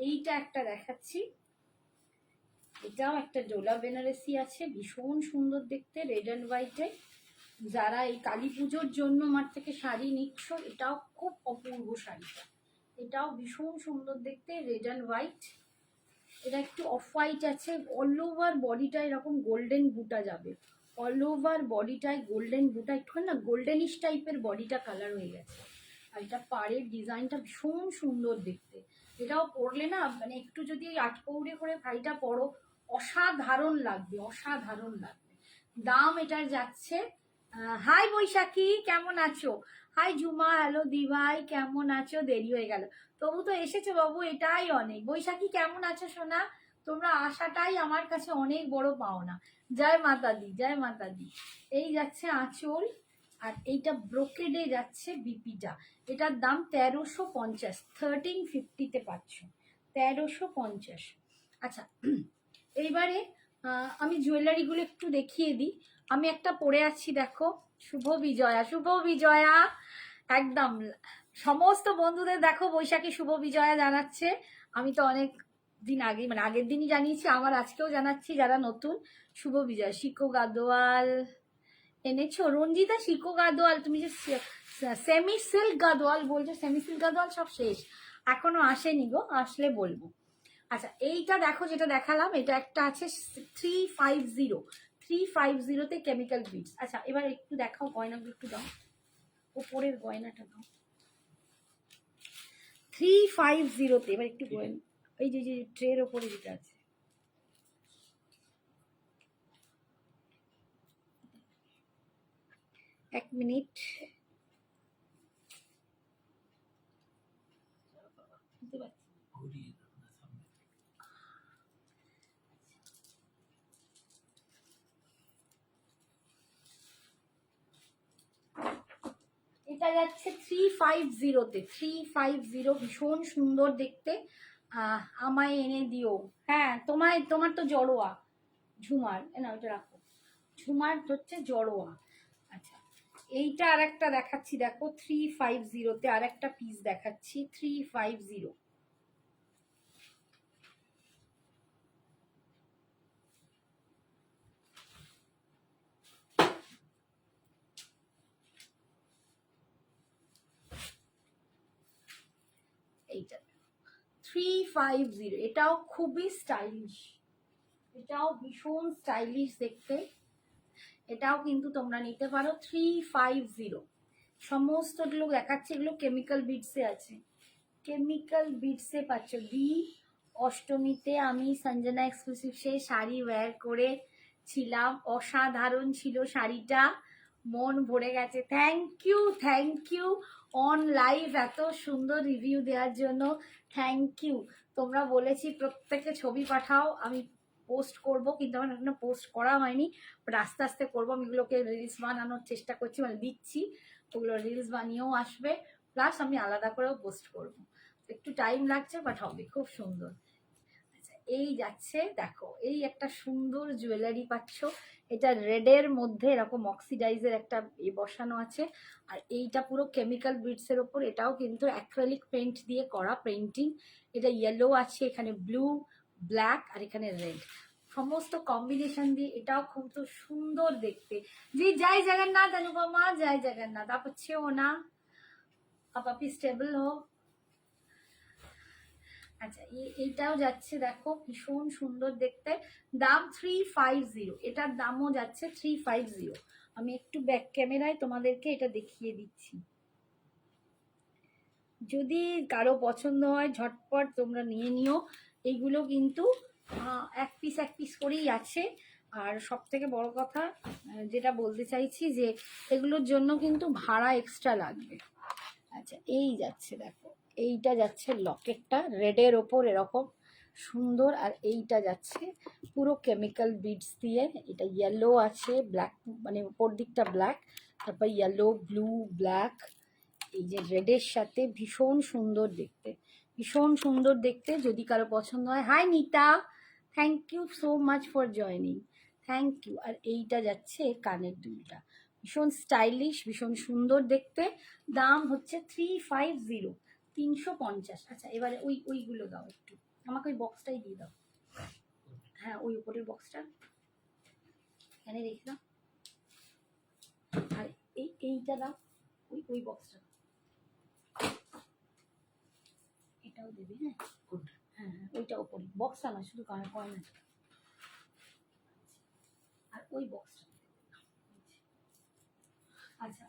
এইটা একটা দেখাচ্ছি, এটাও একটা ডোলা বেনারসি আছে, ভীষণ সুন্দর দেখতে, রেড অ্যান্ড হোয়াইটে। যারা এই কালী পুজোর জন্য আমার থেকে শাড়ি নিচ্ছ, এটাও খুব অপূর্ব শাড়িটা, এটাও ভীষণ সুন্দর দেখতে, রেড অ্যান্ড হোয়াইট। এটা একটু অফ হোয়াইট আছে, অল ওভার বডিটা এরকম গোল্ডেন বুটা যাবে, অল ওভার বডিটায় গোল্ডেন বুটা, একটুখানি না গোল্ডেনিশ টাইপের বডিটা কালার হয়ে গেছে। আর এটা পাড়ের ডিজাইনটা ভীষণ সুন্দর দেখতে, এটাও পরলে না মানে একটু যদি আটপৌড়ে করে শাড়িটা পরো, অসাধারণ লাগবে, অসাধারণ লাগবে। দাম এটার যাচ্ছে, হাই বৈশাখী কেমন আছো, হাই জুমা, হ্যালো দিভাই কেমন আছো, দেরি হয়ে গেল তবু তো এসেছো বাবু, এটাই অনেক। বৈশাখী কেমন আছো সোনা, তোমরা আসাটাই আমার কাছে অনেক বড় পাওনা। জয় মাতা দি, জয় মাতা দি। এই যাচ্ছে আঁচল, আর এইটা ব্রোকেডে যাচ্ছে বিপিটা, এটার দাম 1350, 1350-তে পাচ্ছ, 1350। আচ্ছা এইবারে আমি জুয়েলারিগুলো একটু দেখিয়ে দিই। আমি একটা পরে আছি দেখো, শুভ বিজয়া, শুভ বিজয়া একদম সমস্ত বন্ধুদের দেখো বৈশাখী শুভ বিজয়া জানাচ্ছে। আমি তো অনেক দিন আগে মানে আগের দিনই জানিয়েছি, আমার আজকেও জানাচ্ছি যারা নতুন, শুভ বিজয়। শিকো গাদোয়াল এনেছো, রঞ্জিতা শিকো গাদোয়াল, তুমি যে সেমি সিল্ক গাদোয়াল বলছো, সেমি সিল্ক গাদোয়াল সব শেষ, এখনো আসেনি গো, আসলে বলবো। আচ্ছা এইটা দেখো যেটা দেখালাম, এটা একটা আছে 350, 350-তে কেমিক্যাল বিটস। আচ্ছা এবার একটু দেখাও গয়নাগুলো, একটু দাও, ওপরের গয়নাটা দাও। 350-তে এবার একটু গয়না, এই যে ট্রের ওপরে যেটা আছে, এক মিনিট, এটা যাচ্ছে 350-তে, 350, ভীষণ সুন্দর দেখতে। আমায় এনে দিও, হ্যাঁ তোমার তো জড়োয়া ঝুমার, না ওটা রাখো, ঝুমার হচ্ছে জড়োয়া। আচ্ছা এইটা আর একটা দেখাচ্ছি দেখো, 350-তে আর একটা পিস দেখাচ্ছি, 350। এইটা 350, এটাও খুবই স্টাইলিশ, এটাও ভীষণ স্টাইলিশ দেখতে, এটাও কিন্তু তোমরা নিতে পারো 350। সমস্তগুলো দেখাচ্ছে, এগুলো কেমিক্যাল বিটসে আছে, কেমিক্যাল বিটসে পাচ্ছ। দি অষ্টমীতে আমি সঞ্জনা এক্সক্লুসিভ সে শাড়ি ওয়্যার করেছিলাম, অসাধারণ ছিল শাড়িটা, মন ভরে গেছে। থ্যাংক ইউ অন লাইভ এত সুন্দর রিভিউ দেওয়ার জন্য, থ্যাংক ইউ। তোমরা বলেছি প্রত্যেকে ছবি পাঠাও, আমি পোস্ট করব, কিন্তু আমার এখনো পোস্ট করা হয়নি, বাট আস্তে আস্তে করবো। আমি এগুলোকে রিলস বানানোর চেষ্টা করছি, মানে দিচ্ছি, ওগুলো রিলস বানিয়েও আসবে, প্লাস আমি আলাদা করেও পোস্ট করব, একটু টাইম লাগছে বাট হবে, খুব সুন্দর। আচ্ছা এই যাচ্ছে দেখো, এই একটা সুন্দর জুয়েলারি পাচ্ছ, এটা রেডের মধ্যে এরকম অক্সিডাইজের একটা বসানো আছে, আর এইটা পুরো কেমিক্যাল বিটসের ওপর, এটাও কিন্তু অ্যাক্রিলিক পেইন্ট দিয়ে করা পেইন্টিং। এটা ইয়েলো আছে, এখানে ব্লু, ব্ল্যাক, আর এখানে রেড, সমস্ত কম্বিনেশন দিয়ে, এটাও খুব তো সুন্দর দেখতে। জি জয় জগন্নাথ অনুপমা, জয় জগন্নাথ। आप अच्छे हो ना, आप अभी स्टेबल हो। আচ্ছা এইটাও যাচ্ছে দেখো, ভীষণ সুন্দর দেখতে, দাম 350, এটার দামও যাচ্ছে 350। আমি একটু ব্যাক ক্যামেরায় তোমাদেরকে এটা দেখিয়ে দিচ্ছি, যদি কারো পছন্দ হয় ঝটপট তোমরা নিয়ে নিও। এইগুলো কিন্তু এক পিস করেই আছে। আর সব থেকে বড় কথা যেটা বলতে চাইছি, যে এগুলোর জন্য কিন্তু ভাড়া এক্সট্রা লাগবে। আচ্ছা এই যাচ্ছে দেখো, এইটা যাচ্ছে লকেটটা রেডের ওপর এরকম সুন্দর, আর এইটা যাচ্ছে পুরো কেমিক্যাল বিডস দিয়ে, এটা ইয়েলো আছে, ব্ল্যাক মানে উপর দিকটা ব্ল্যাক, তারপর ইয়েলো, ব্লু, ব্ল্যাক, এই যে রেডের সাথে, ভীষণ সুন্দর দেখতে, ভীষণ সুন্দর দেখতে। যদি কারো পছন্দ হয়, hi Nita, thank you so much for joining, thank you. আর এইটা যাচ্ছে কানের দুলটা, ভীষণ স্টাইলিশ, ভীষণ সুন্দর দেখতে, দাম হচ্ছে 350, 350। আচ্ছা এবারে ওইগুলো দাও একটু, আমাকে ওই বক্সটাই দিয়ে দাও, হ্যাঁ ওই উপরের বক্সটা এখানে রেখে দাও, আর এইটা দাও, ওই বক্সটা, এটাও দেবে, হ্যাঁ হ্যাঁ হ্যাঁ ওইটা ওপরে, বক্সটা না শুধু কয়না, আর ওই বক্সটা। আচ্ছা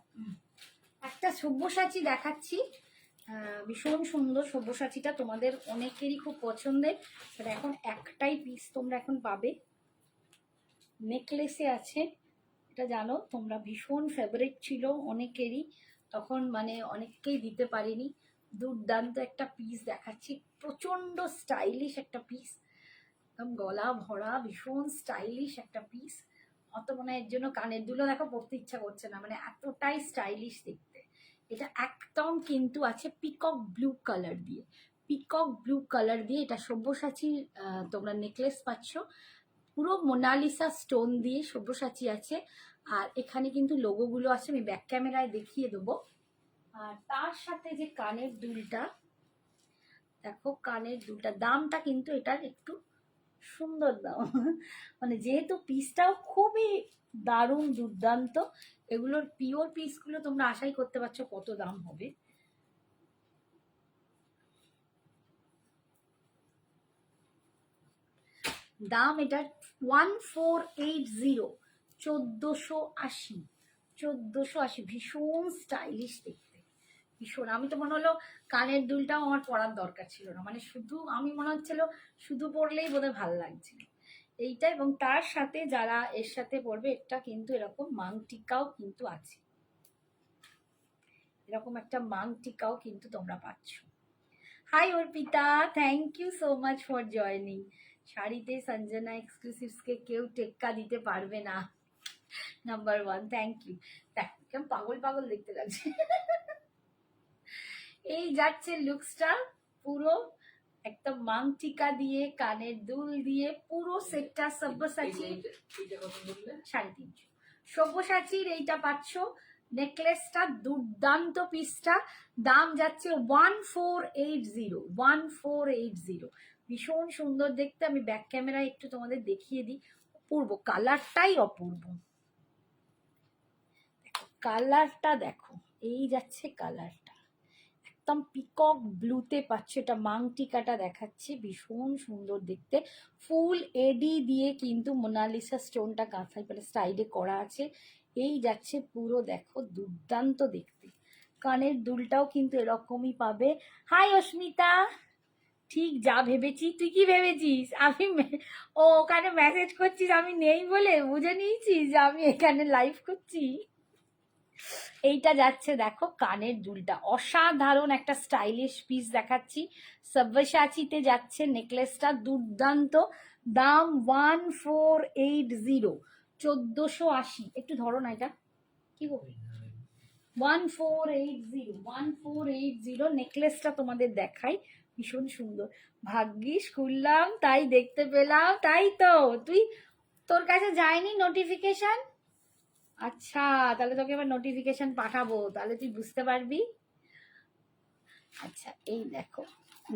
একটা সব্যসাচী দেখাচ্ছি, ভীষণ সুন্দর সব্যসাচীটা, তোমাদের অনেকেরই খুব পছন্দের, বাট এখন একটাই পিস তোমরা এখন পাবে, নেকলেসে আছে, এটা জানো তোমরা ভীষণ ফেভারিট ছিল অনেকেরই, তখন মানে অনেককেই দিতে পারিনি। দুর্দান্ত একটা পিস দেখাচ্ছি, প্রচণ্ড স্টাইলিশ একটা পিস, একদম গলা ভরা, ভীষণ স্টাইলিশ একটা পিস, অত মনে হয় এর জন্য কানের দুলও দেখো পরতে ইচ্ছা করছে না, মানে এতটাই স্টাইলিশ দেখতে। এটা একদম কিন্তু আছে পিকক ব্লু কালার দিয়ে, পিকক ব্লু কালার দিয়ে এটা সব্যসাচী তোমরা নেকলেস পাচ্ছ, পুরো মোনালিসা স্টোন দিয়ে সব্যসাচী আছে। আর এখানে কিন্তু লোগোগুলো আছে, আমি ব্যাক ক্যামেরায় দেখিয়ে দেবো। আর তার সাথে যে কানের দুলটা দেখো, কানের দুলটা দামটা কিন্তু এটার একটু সুন্দর দাম, মানে যেহেতু পিসটাও খুবই দারুণ দুর্দান্ত, এগুলোর পিওর পিসগুলো তোমরা আশাই করতে পারছো কত দাম হবে। দাম এটা 1480, 1480, 1480। ভীষণ স্টাইলিশ দেখতে, ভীষণ। আমি তো মনে হলো কানের দুলটাও আমার পরার দরকার ছিল না, মানে শুধু আমি মনে হচ্ছিল শুধু পরলেই বোধহয় ভালো লাগছিল এইটা। এবং তার সাথে যারা এর সাথে পরবে, এটা কিন্তু এরকম মাং টিকাও কিন্তু আছে, এরকম একটা মাং টিকাও কিন্তু তোমরা পাচ্ছ। Hi Arpita, thank you so much for joining. শাড়িতে সঞ্জনা এক্সক্লুসিভসকে কেউ টেক্কা দিতে পারবে না, নাম্বার 1। Thank you. দেখ কেমন পাগল পাগল দেখতে লাগছে। এই যাচ্ছে লুকসটা, পুরো একদম মাং টিকা দিয়ে কানের দুল দিয়ে পুরো সেটটা সব্যসাচী 350। সব্যসাচীর এইটা পাচ্ছ, নেকলেসটা দুর্দান্ত পিসটা, দাম যাচ্ছে 1480, 1480। ভীষণ সুন্দর দেখতে। আমি ব্যাক ক্যামেরায় একটু তোমাদের দেখিয়ে দিই, অপূর্ব কালারটাই অপূর্ব। কালারটা দেখো, এই যাচ্ছে কালারটা একদম পিকক ব্লুতে পাচ্ছ, এটা মাং টিকাটা দেখাচ্ছি, ভীষণ সুন্দর দেখতে। ফুল এডি দিয়ে কিন্তু মোনালিসা স্টোনটা কাঁথায় মানে স্টাইলে করা আছে। এই যাচ্ছে পুরো দেখো দুর্দান্ত দেখতে। কানের দুলটাও কিন্তু এরকমই পাবে। হাই অস্মিতা, ঠিক যা ভেবেছি। তুই কি ভেবেছিস আমি ও ওখানে মেসেজ করছিস আমি নেই বলে বুঝে নিয়েছিস যে আমি এখানে লাইভ করছি? এইটা যাচ্ছে দেখো কানের দুলটা, অসাধারণ একটা স্টাইলিশ পিস দেখাচ্ছি। সব্যসাচীতে যাচ্ছে নেকলেসটা, দুর্দান্ত। দাম 1480, 1480। একটু ধরো না এটা, কি গো, 1480, 1480 নেকলেসটা তোমাদের দেখাই, ভীষণ সুন্দর। ভাগ্যিস খুললাম তাই দেখতে পেলাম, তাই তো তুই, তোর কাছে যায়নি নোটিফিকেশন? আচ্ছা, তাহলে তোকে এবার নোটিফিকেশন পাঠাবো, তাহলে তুই বুঝতে পারবি। আচ্ছা এই দেখো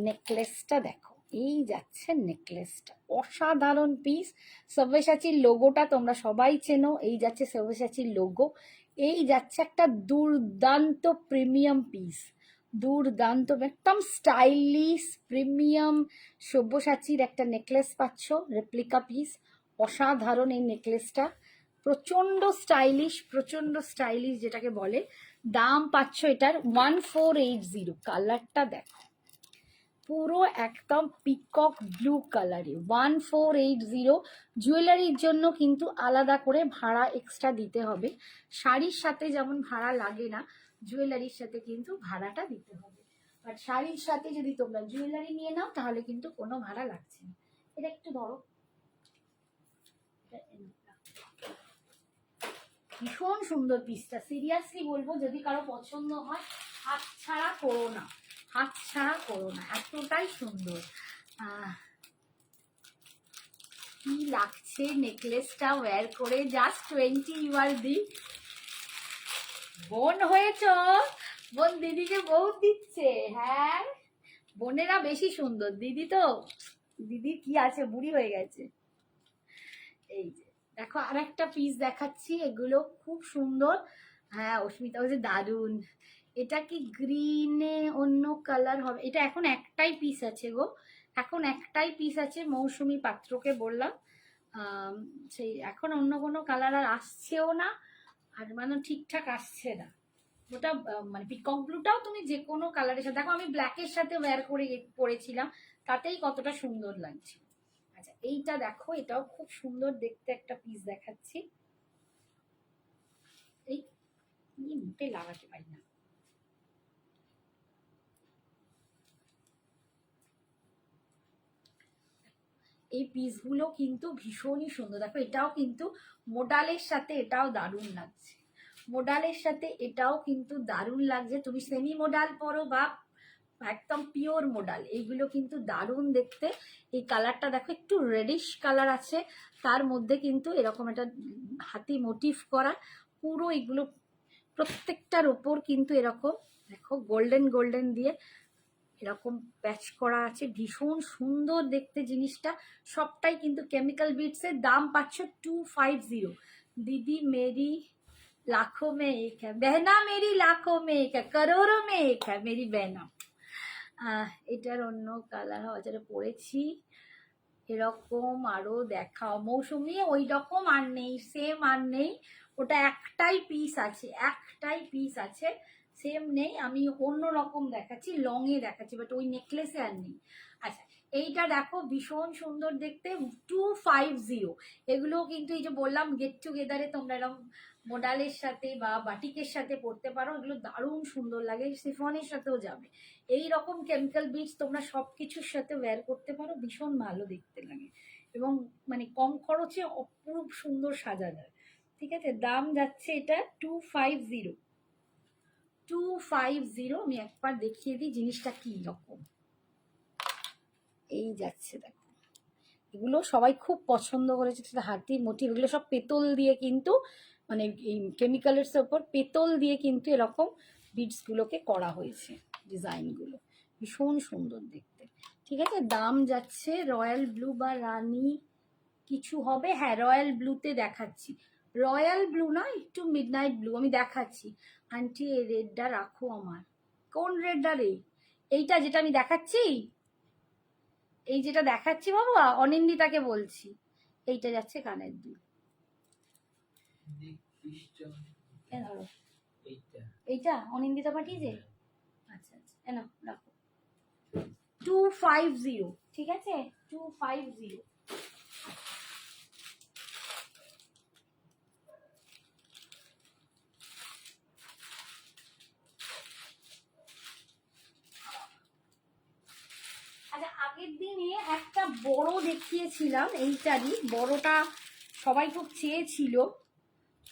নেকলেসটা, দেখো এই যাচ্ছে নেকলেসটা, অসাধারণ পিস। সব্যসাচীর লোগোটা তোমরা সবাই চেনো, এই যাচ্ছে সব্যসাচীর লোগো। এই যাচ্ছে একটা দুর্দান্ত প্রিমিয়াম পিস, দুর্দান্ত একদম স্টাইলিশ প্রিমিয়াম সব্যসাচীর একটা নেকলেস পাচ্ছ, রেপ্লিকা পিস। অসাধারণ এই নেকলেসটা, প্রচন্ড স্টাইলিশ, প্রচন্ড স্টাইলিশ যেটাকে বলে। দাম পাচ্ছ এটার 1480। কালারটা দেখো, পুরো একদম পিকক ব্লু কালারে, 1480। জুয়েলারির জন্য কিন্তু আলাদা করে ভাড়া এক্সট্রা দিতে হবে, শাড়ির সাথে যেমন ভাড়া লাগে না, জুয়েলারির সাথে কিন্তু ভাড়াটা দিতে হবে। বাট শাড়ির সাথে যদি তোমরা জুয়েলারি নিয়ে নাও তাহলে কিন্তু কোনো ভাড়া লাগছে না। এটা একটু ধরো, ভীষণ সুন্দর পিসটা, সিরিয়াসলি বলবো যদি কারো পছন্দ হয় হাতছাড়া করো না, হাতছাড়া করো না, এতটাই সুন্দর। কি লাগছে নেকলেসটা ওয়্যার করে, জাস্ট 20 ইউআর দি। বোন হয়েছ, বোন দিদিকে বহুত দিচ্ছে। হ্যাঁ বোনেরা বেশি সুন্দর, দিদি তো দিদির কি আছে, বুড়ি হয়ে গেছে। এই যে দেখো আর একটা পিস দেখাচ্ছি, এগুলো খুব সুন্দর। হ্যাঁ অস্মিতা বলছে দারুন। এটা কি গ্রিনে অন্য কালার হবে? এটা এখন একটাই পিস আছে গো, এখন একটাই পিস আছে, মৌসুমী পাত্রকে বললাম সেই এখন অন্য কোনো কালার আর আসছেও না, আর মানে ঠিকঠাক আসছে না। ওটা মানে পিকক ব্লুটাও তুমি যে কোনো কালারের সাথে, দেখো আমি ব্ল্যাকের সাথে ওয়্যার করে পরেছিলাম, তাতেই কতটা সুন্দর লাগছে। আচ্ছা এইটা দেখো, এটাও খুব সুন্দর দেখতে একটা পিস দেখাচ্ছি। এই মুখে লাগাতে পারি না। এই পিসগুলো কিন্তু ভীষণই সুন্দর। দেখো এটাও কিন্তু মোডালের সাথে এটাও দারুণ লাগছে, মোডালের সাথে এটাও কিন্তু দারুণ লাগছে। তুমি সেমি মোডাল পরো বা একদম পিওর মোডাল, এইগুলো কিন্তু দারুণ দেখতে। এই কালারটা দেখো একটু রেডিশ কালার আছে, তার মধ্যে কিন্তু এরকম একটা হাতি মোটিভ করা, পুরো এগুলো প্রত্যেকটার ওপর কিন্তু এরকম দেখো গোল্ডেন গোল্ডেন দিয়ে এরকম প্যাচ করা আছে, ভীষণ সুন্দর দেখতে জিনিসটা। সবটাই কিন্তু কেমিক্যাল বিটসের। দাম পাচ্ছ 250। দিদি মেরি लाखों में एक है, बहना मेरी लाखों में एक है, करोड़ों में एक है मेरी बहना। এটার অন্য কালার যেটা পরেছি এরকম আরো দেখাও। মৌসুমি ওই রকম আর নেই, সেম আর নেই, ওটা একটাই পিস আছে, একটাই পিস আছে, সেম নেই। আমি অন্য রকম দেখাচ্ছি, লং এ দেখাচ্ছি, বাট ওই নেকলেসে আর নেই। আচ্ছা এইটা দেখো ভীষণ সুন্দর দেখতে, 250। এগুলো কিন্তু এই যে বললাম গেট টুগেদারে তোমরা এরকম মোডালের সাথে বা বাটিকের সাথে পরতে পারো, এগুলো দারুণ সুন্দর লাগে, সিফনের সাথেও যাবে। এই রকম কেমিক্যাল বিটস তোমরা সবকিছুর সাথে ওয়্যার করতে পারো, ভীষণ ভালো দেখতে লাগে এবং মানে কম খরচে অপরূপ সুন্দর সাজা যায়। ঠিক আছে, দাম যাচ্ছে এটা 250। 250। আমি একবার দেখিয়ে দিই জিনিসটা কি রকম। এই যাচ্ছে দেখো, এগুলো সবাই খুব পছন্দ করেছে, হাতি মোটিভ, এগুলো সব পেতল দিয়ে কিন্তু মানে এই কেমিক্যালের ওপর পেতল দিয়ে কিন্তু এরকম বিটসগুলোকে করা হয়েছে, ডিজাইনগুলো ভীষণ সুন্দর দেখতে। ঠিক আছে, দাম যাচ্ছে রয়্যাল ব্লু বা রানী কিছু হবে, হ্যাঁ রয়্যাল ব্লুতে দেখাচ্ছি, রয়্যাল ব্লু না একটু মিডনাইট ব্লু আমি দেখাচ্ছি। আন্টি এই রেডটা রাখো আমার। কোন রেডটা রে? এইটা যেটা আমি দেখাচ্ছি, এই যেটা দেখাচ্ছি বাবা, অনিন্দিতাকে বলছি। এইটা যাচ্ছে কানের দুল। এইটা অনিন্দিতা পাঠিয়েছে। আচ্ছা আচ্ছা এনো রাখো। 250, ঠিক আছে 250। আচ্ছা আগের দিনে একটা বড় দেখিয়েছিলাম, এইটারই বড়টা সবাই খুব চেয়েছিল,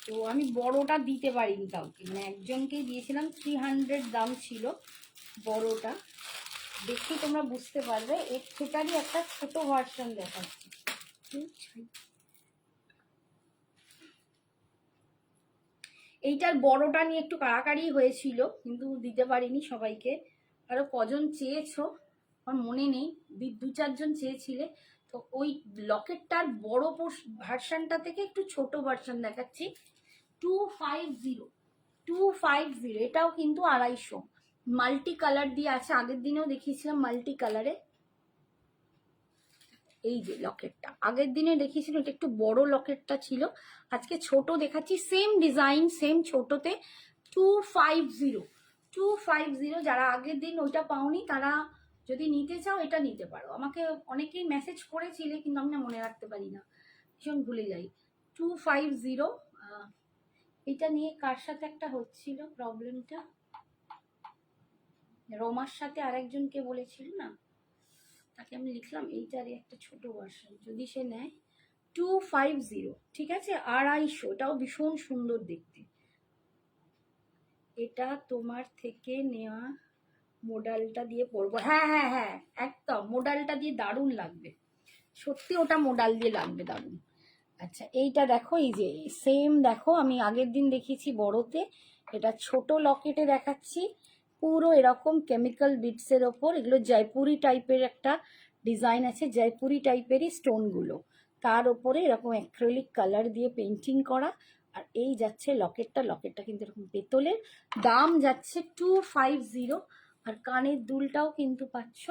তো আমি বড়টা দিতে পারিনি কাউকে, মানে একজনকেই দিয়েছিলাম, 300 দাম ছিল বড়টা। দেখি তোমরা বুঝতে পারবে, এর সেটারই একটা ছোট ভার্সন দেখাচ্ছি। এইটার বড়টা নিয়ে একটু কাড়াকাড়ি হয়েছিল, কিন্তু দিতে পারিনি সবাইকে। আরো কজন চেয়েছো আমার মনে নেই, 2-4 জন চেয়েছিলে, তো ওই লকেটটার বড় ভার্সনটা থেকে একটু ছোট ভার্সন দেখাচ্ছি। 250, 250। এটাও কিন্তু 250, মাল্টি কালার দিয়ে আছে, আগের দিনেও দেখিয়েছিলাম মাল্টি কালারে। এই যে লকেটটা আগের দিনে দেখিয়েছিলাম, এটা একটু বড় লকেটটা ছিল, আজকে ছোট দেখাচ্ছি, সেম ডিজাইন সেম ছোটতে। 250, 250। যারা আগের দিন ওইটা পাওনি তারা যদি নিতে চাও এটা নিতে পারো। আমাকে অনেকেই মেসেজ করেছিলে কিন্তু আমি না মনে রাখতে পারি না, ভীষণ ভুলে যাই। 250। এটা নিয়ে কার সাথে একটা হচ্ছিল প্রবলেমটা, রোমার সাথে আরেকজনকে বলেছিল না, তাকে আমি লিখলাম এইটারই একটা ছোট ভার্সন যদি সে নেয়। 250, ঠিক আছে 250। এটাও ভীষণ সুন্দর দেখতে। এটা তোমার থেকে নেওয়া মোডালটা দিয়ে পরবো, হ্যাঁ হ্যাঁ হ্যাঁ একদম মোডালটা দিয়ে দারুণ লাগবে, সত্যি ওটা মোডাল দিয়ে লাগবে দারুণ। আচ্ছা এইটা দেখো, এই যে সেম দেখো, আমি আগের দিন দেখিয়েছি বড়তে, এটা ছোট লকেটে দেখাচ্ছি, পুরো এরকম কেমিক্যাল বিটসের ওপর, এগুলো জয়পুরি টাইপের একটা ডিজাইন আছে, জয়পুরি টাইপেরই স্টোনগুলো, তার ওপরে এরকম অ্যাক্রিলিক কালার দিয়ে পেন্টিং করা। আর এই যাচ্ছে লকেটটা, লকেটটা কিন্তু এরকম পেতলের, দাম যাচ্ছে 250। আর কানের দুলটাও কিন্তু পাচ্ছ,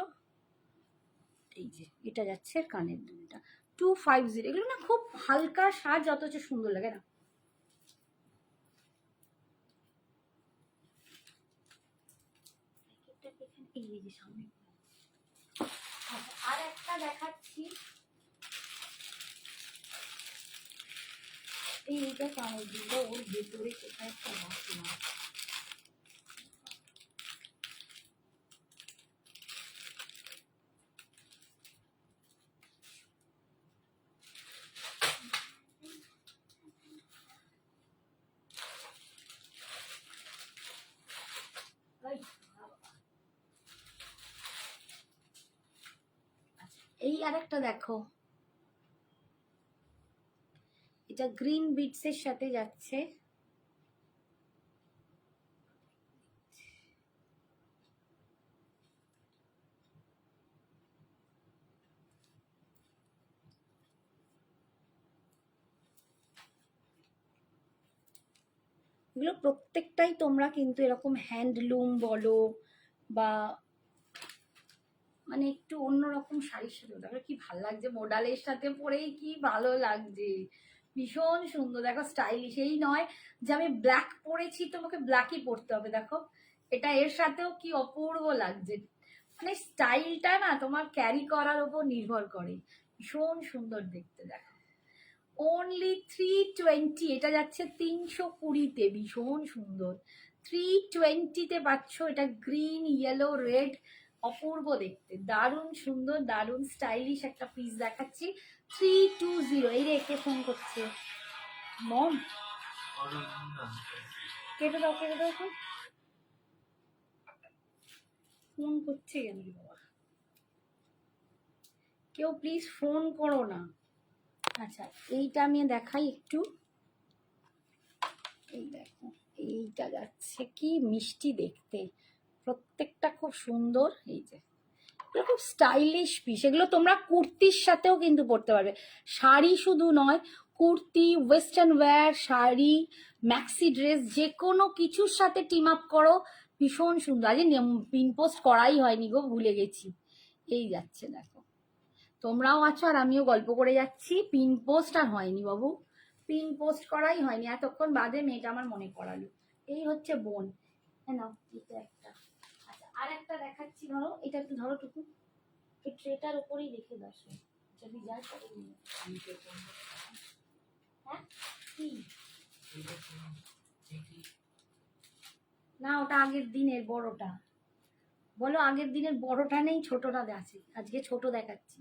এই যে এটা যাচ্ছে কানের দুলটা 250। এগুলো না খুব হালকা সাজ অথচ সুন্দর লাগে না। আর একটা দেখাচ্ছি, এইটা কানের দুলটা, ওর ভেতরে কোথায় একটা মশলা, এই আরেকটা দেখো, এটা গ্রিন বিটস এর সাথে যাচ্ছে। এগুলো প্রত্যেকটাই তোমরা কিন্তু এরকম হ্যান্ডলুম বলো বা মানে একটু অন্যরকম শাড়ির সাথে, দেখো কি ভালো লাগছে, মোডালের সাথে পরেই কি ভালো লাগছে, ভীষণ সুন্দর। দেখো স্টাইলিশ, এই নয় যে আমি ব্ল্যাক পরেছি তোমাকে ব্ল্যাকই পরতে হবে, দেখো এটা এর সাথেও কি অপূর্ব লাগছে। মানে স্টাইলটা না তোমার ক্যারি করার উপর নির্ভর করে, ভীষণ সুন্দর দেখতে। দেখো অনলি 320, এটা যাচ্ছে 320-তে, ভীষণ সুন্দর। 320-তে পাচ্ছ এটা, গ্রিন ইয়েলো রেড, অপূর্ব দেখতে, দারুণ সুন্দর, দারুণ স্টাইলিশ একটা পিস দেখাচ্ছি। 320। এই রেখে ফোন করছে মম, কেটে দাও কেটে দাও, ফোন করছে কেন বাবা, কেউ প্লিজ ফোন করো না। আচ্ছা এইটা আমি দেখাই একটু, এই দেখো এইটা যাচ্ছে কি মিষ্টি দেখতে, প্রত্যেকটা খুব সুন্দর। এই যে খুব স্টাইলিশ পিস, এগুলো তোমরা কুর্তির সাথেও কিন্তু পরতে পারবে, শাড়ি শুধু নয়, kurti, western wire, sari, maxi dress, যে কোনো কিছুর সাথে টিম আপ করো, ভীষণ সুন্দর। আজ পিন পোস্ট করাই হয়নি গো, ভুলে গেছি। এই যাচ্ছে দেখো, তোমরাও আছো আর আমিও গল্প করে যাচ্ছি, পিন পোস্ট আর হয়নি বাবু, পিন পোস্ট করাই হয়নি, এতক্ষণ বাদে মেয়েটা আমার মনে করালো। এই হচ্ছে বোন, হ্যাঁ না এটা একটা। আচ্ছা আর একটা দেখাচ্ছি, ধরো এটা একটু ধরো টুকু, এই ট্রেটার উপরেই রেখে দাও, যদি যায় তবে হ্যাঁ কি না, ওটা আগের দিনের বড়টা, বলো আগের দিনের বড়টা নেই, ছোটটা আছে, আজকে ছোট দেখাচ্ছি,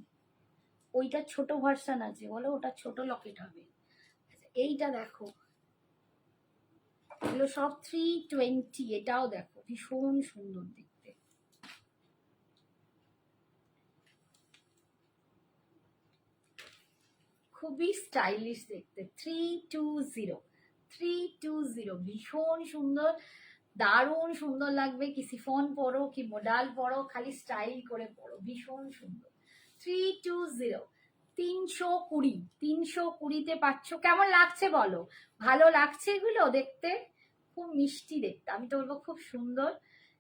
ওইটা ছোট ভার্সন আছে, বলো ওটা ছোট লকেট হবে। এইটা দেখো, এগুলো সব 320, এটাও দেখো ভীষণ সুন্দর দেখতে, খুবই স্টাইলিশ দেখতে। 320 ভীষণ সুন্দর, দারুণ সুন্দর লাগবে, কি সিফন পরো কি মোডাল পরো, খালি স্টাইল করে পরো, ভীষণ সুন্দর। 320, 320, 320-তে পাচ্ছ। কেমন লাগছে বলো, ভালো লাগছে এগুলো দেখতে, খুব মিষ্টি দেখতে, আমি তো বলবো খুব সুন্দর,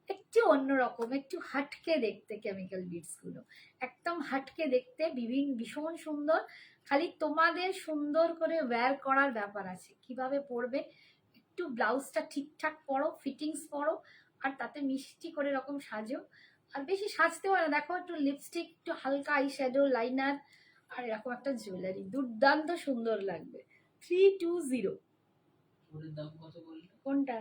একটু অন্যরকম, একটু হাটকে দেখতে, কেমিক্যাল বিটস গুলো একদম হাটকে দেখতে, ভীষণ সুন্দর। খালি তোমাদের সুন্দর করে ওয়্যার করার ব্যাপার আছে, কিভাবে পরবে, একটু ব্লাউজটা ঠিকঠাক পরো, ফিটিংস পরো, আর তাতে মিষ্টি করে এরকম সাজো, আর বেশি সাজতে পারো, দেখো একটু লিপস্টিক, একটু হালকা আই শ্যাডো, লাইনার, আর এরকম একটা জুয়েলারি, দুর্দান্ত সুন্দর লাগবে। 320। কোনটা?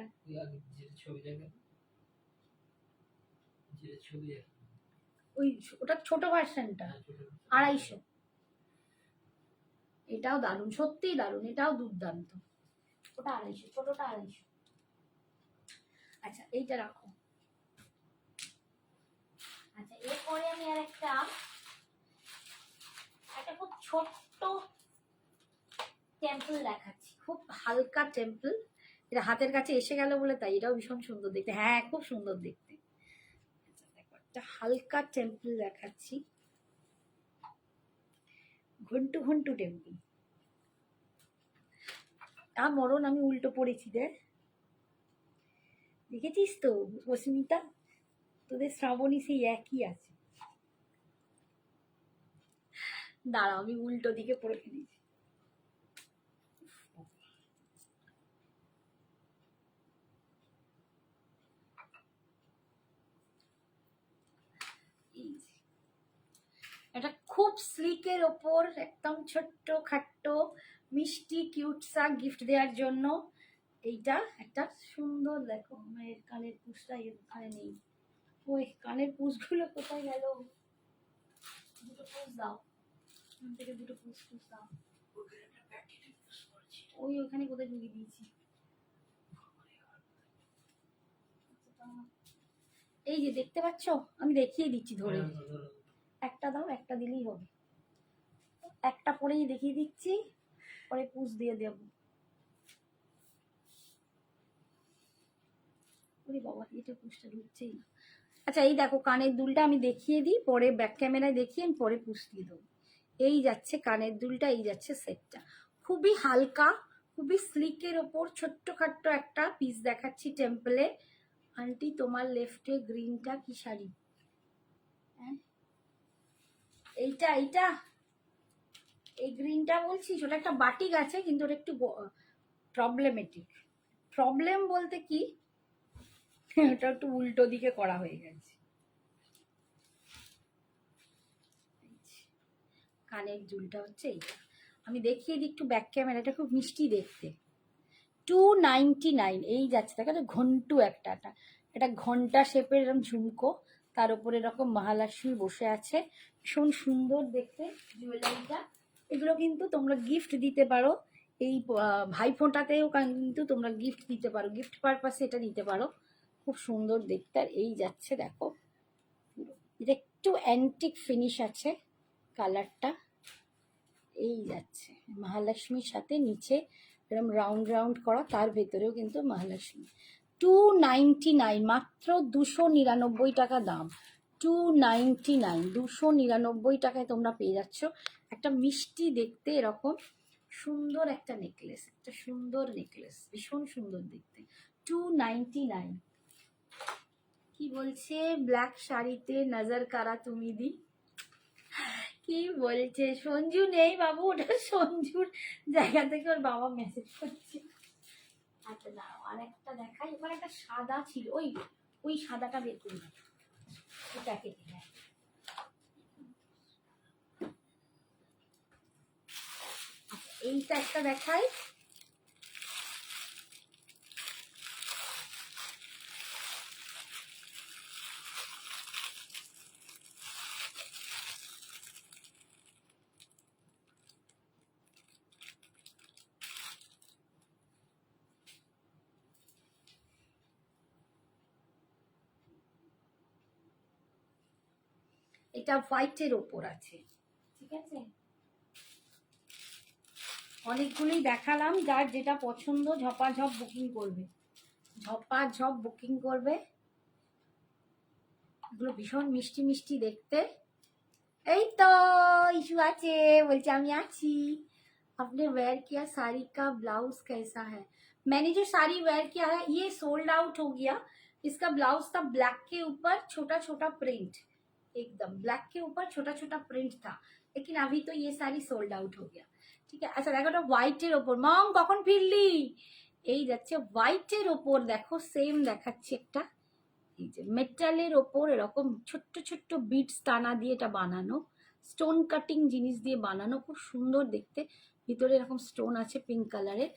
ওই ওটা ছোট ভার্সনটা 250। এটাও দারুণ, সত্যিই দারুণ, এটাও দুর্দান্ত, ওটা 250, ছোটটা 250। আচ্ছা এইটা রাখো। আচ্ছা এরপরে আমি আর একটা খুব ছোট্ট টেম্পল দেখাচ্ছি, খুব হালকা টেম্পল, এটা হাতের কাছে এসে গেল বলে তাই, এটাও ভীষণ সুন্দর দেখতে, হ্যাঁ খুব সুন্দর দেখতে। একটা হালকা টেম্পল দেখাচ্ছি, ঘন্টু ঘন্টু টেম্পল। মরণ আমি উল্টো পড়েছি, দেখেছিস তো অস্মিতা, তোদের শ্রাবণী সেই একই আছে। দাঁড়াও আমি উল্টো দিকে পড়ে ফেলেছি। এটা খুব স্লিকের ওপর একদম ছোট্ট খাট্ট মিষ্টি কিউটসা গিফট দেওয়ার জন্য, এইটা একটা সুন্দর। দেখো মায়ের কানের পুষটা এখানে নেই, ওই কানের পুষগুলো কোথায় গেল, দুটো পুষ দাও, থেকে দুটো পুষ দাও, ওই ওখানে কোথায় ঢুকিয়ে দিয়েছি। এই যে দেখতে পাচ্ছ, আমি দেখিয়ে দিচ্ছি ধরে, একটা দাও, একটা দিলেই হবে। একটা পরেই দেখিয়ে দিচ্ছি, পরে পুষ দিয়ে দেব। ওরে বাবা, এটা পুষটা ঢুকছেই না। আচ্ছা এই দেখো কানের দুলটা আমি দেখিয়ে দিই, পরে ব্যাক ক্যামেরায় দেখিয়ে আমি পরে পুষ দিয়ে দেবো। এই যাচ্ছে কানের দুলটা, এই যাচ্ছে সেটটা, খুবই হালকা, খুবই স্লিকের ওপর ছোট্টখাট্ট একটা পিস দেখাচ্ছি টেম্পলে। আন্টি তোমার লেফটে গ্রিনটা কি শাড়ি? হ্যাঁ এইটা এইটা, এই গ্রিনটা বলছিস? ওটা একটা বাটিক আছে, কিন্তু ওটা একটু প্রবলেমেটিক। প্রবলেম বলতে কি, ওটা একটু উল্টো দিকে করা হয়ে গেছে। কানের দুলটা হচ্ছে এইটা, আমি দেখিয়ে দিই একটু ব্যাক ক্যামেরাটা, খুব মিষ্টি দেখতে। 299 এই যাচ্ছে, দেখো ঘন্টু একটা এটা ঘন্টা শেপের এরকম ঝুমকো, তার উপরে এরকম মহালক্ষ্মী বসে আছে, ভীষণ সুন্দর দেখতে জুয়েলারিটা। এগুলো কিন্তু তোমরা গিফট দিতে পারো, এই ভাইফোঁটাতেও কিন্তু তোমরা গিফট দিতে পারো, গিফট পারপাসে এটা দিতে পারো, খুব সুন্দর দেখতে। আর এই যাচ্ছে দেখো, এটা একটু অ্যান্টিক ফিনিশ আছে কালারটা। এই যাচ্ছে মহালক্ষ্মীর সাথে নিচে এরকম রাউন্ড রাউন্ড করা, তার ভেতরেও কিন্তু মহালক্ষ্মী। 299, মাত্র 299 টাকা দাম। 299, 299 টাকায় তোমরা পেয়ে যাচ্ছ একটা মিষ্টি দেখতে এরকম সুন্দর একটা নেকলেস, একটা সুন্দর নেকলেস, ভীষণ সুন্দর দেখতে। 299। কি বলছে? ব্ল্যাক শাড়িতে নজর কারা তুমি দি? কি বলছে? সঞ্জু নেই বাবু, ওটা সঞ্জুর জায়গা থেকে ওর বাবা মেসেজ করছে। আচ্ছা দাঁড়াও, আরেকটা দেখাই। ওখানে একটা সাদা ছিল, ওই ওই সাদাটা বের করে দাও, ওটা কেটে দেয়। এইটা একটা দেখাই। এটা হোয়াইটের ওপর আছে, ঠিক আছে? অনেকগুলোই দেখালাম, যার যেটা পছন্দ ঝপাঝপ বুকিং করবে, ঝপাঝপ বুকিং করবে। এগুলো ভীষণ মিষ্টি মিষ্টি দেখতে। এই তো ইস্যু আছে, বলছে আমি আছি। आपने वेयर किया साड़ी का ब्लाउज कैसा है? मैंने जो साड़ी वेयर किया है ये सोल्ड आउट हो गया। इसका ब्लाउज था ब्लैक के ऊपर छोटा छोटा प्रिंट, एकदम ब्लैक के ऊपर छोटा छोटा प्रिंट था, लेकिन अभी तो ये साड़ी सोल्ड आउट हो गया। ঠিক আছে। আচ্ছা দেখো, ওটা হোয়াইটের ওপর। মম কখন ফিরলি? এই যাচ্ছে হোয়াইটের ওপর, দেখো সেম দেখাচ্ছি একটা, এই যে মেটালের ওপর এরকম ছোট্ট ছোট্ট বিটস টানা দিয়ে এটা বানানো, স্টোন কাটিং জিনিস দিয়ে বানানো, খুব সুন্দর দেখতে। ভিতরে এরকম স্টোন আছে পিঙ্ক কালারের।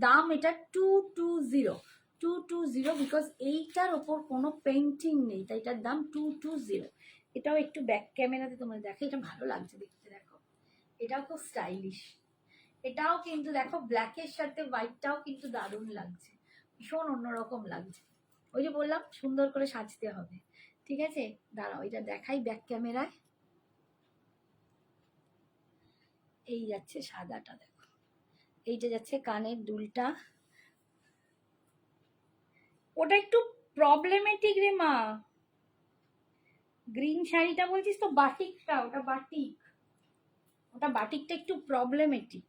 দাম এটা 220, 220, বিকজ এইটার ওপর কোনো পেন্টিং নেই, তাই এটার দাম 220। এটাও একটু ব্যাক ক্যামেরাতে তোমরা দেখো, এটা ভালো লাগছে দেখতে, দেখো এটাও খুব স্টাইলিশ। এটাও কিন্তু দেখো ব্ল্যাকের সাথে হোয়াইটটাও কিন্তু দারুণ লাগছে, ভীষণ অন্যরকম লাগছে। ওই যে বললাম সুন্দর করে সাজতে হবে, ঠিক আছে? দাঁড়াও এটা দেখাই ব্যাক ক্যামেরায়। এই যাচ্ছে সাদাটা, দেখো এইটা যাচ্ছে কানের দুলটা। ওটা একটু প্রবলেমেটিক রে মা, গ্রিন শাড়িটা বলছিস তো? বাটিকটা, ওটা বাটিক, ওটা বাটিকটা একটু প্রবলেমেটিক,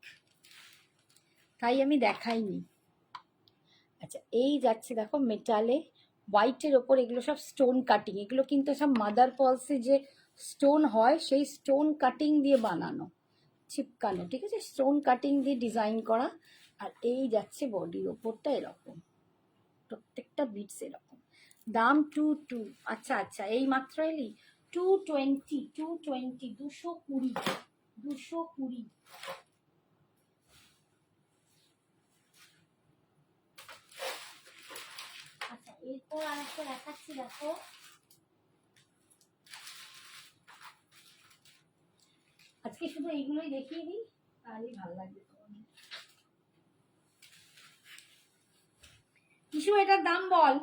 তাই আমি দেখাইনি। আচ্ছা এই যাচ্ছে দেখো মেটালে হোয়াইটের ওপর, এগুলো সব স্টোন কাটিং, এগুলো কিন্তু সব মাদার পলসে যে স্টোন হয় সেই স্টোন কাটিং দিয়ে বানানো, চিপকানো, ঠিক আছে? স্টোন কাটিং দিয়ে ডিজাইন করা। আর এই যাচ্ছে বডির ওপরটা এরকম, প্রত্যেকটা বিটস এরকম। দাম 22। আচ্ছা আচ্ছা, এই মাত্র এলি। 220, 220, 220, 220। আচ্ছা এরপর আরেকটা দেখাচ্ছি, দেখো আজকে শুধু এইগুলোই দেখিয়ে দিই, তাহলেই ভালো লাগবে তোমাদের। কিছু এটার দাম বল,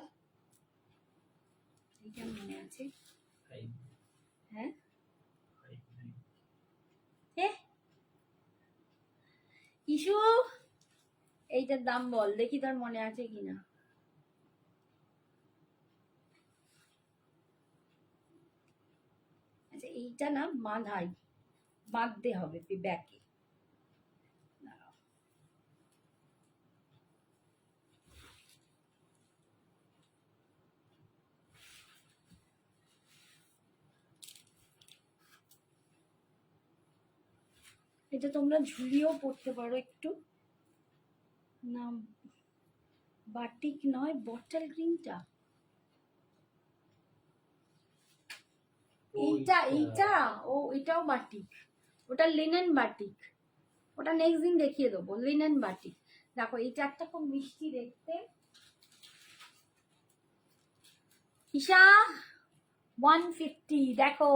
এটা মনে আছে? হ্যাঁ কিশু এইটার দাম বল দেখি, তোর মনে আছে কিনা। আচ্ছা এইটা না বাঁধতে হবে ব্যাকে। এটা তোমরা ঝুলিয়েও পড়তে পারো একটু, না বাটিক নয়, বটল গ্রিনটা, এইটা ও এটাও বাটিক, ওটা লিনেন বাটিক, ওটা নেক্সট দিন দেখিয়ে দেবো। লিনেন বাটিক দেখো, এইটা একটা খুব মিষ্টি দেখতে। ঈশা 150 দেখো,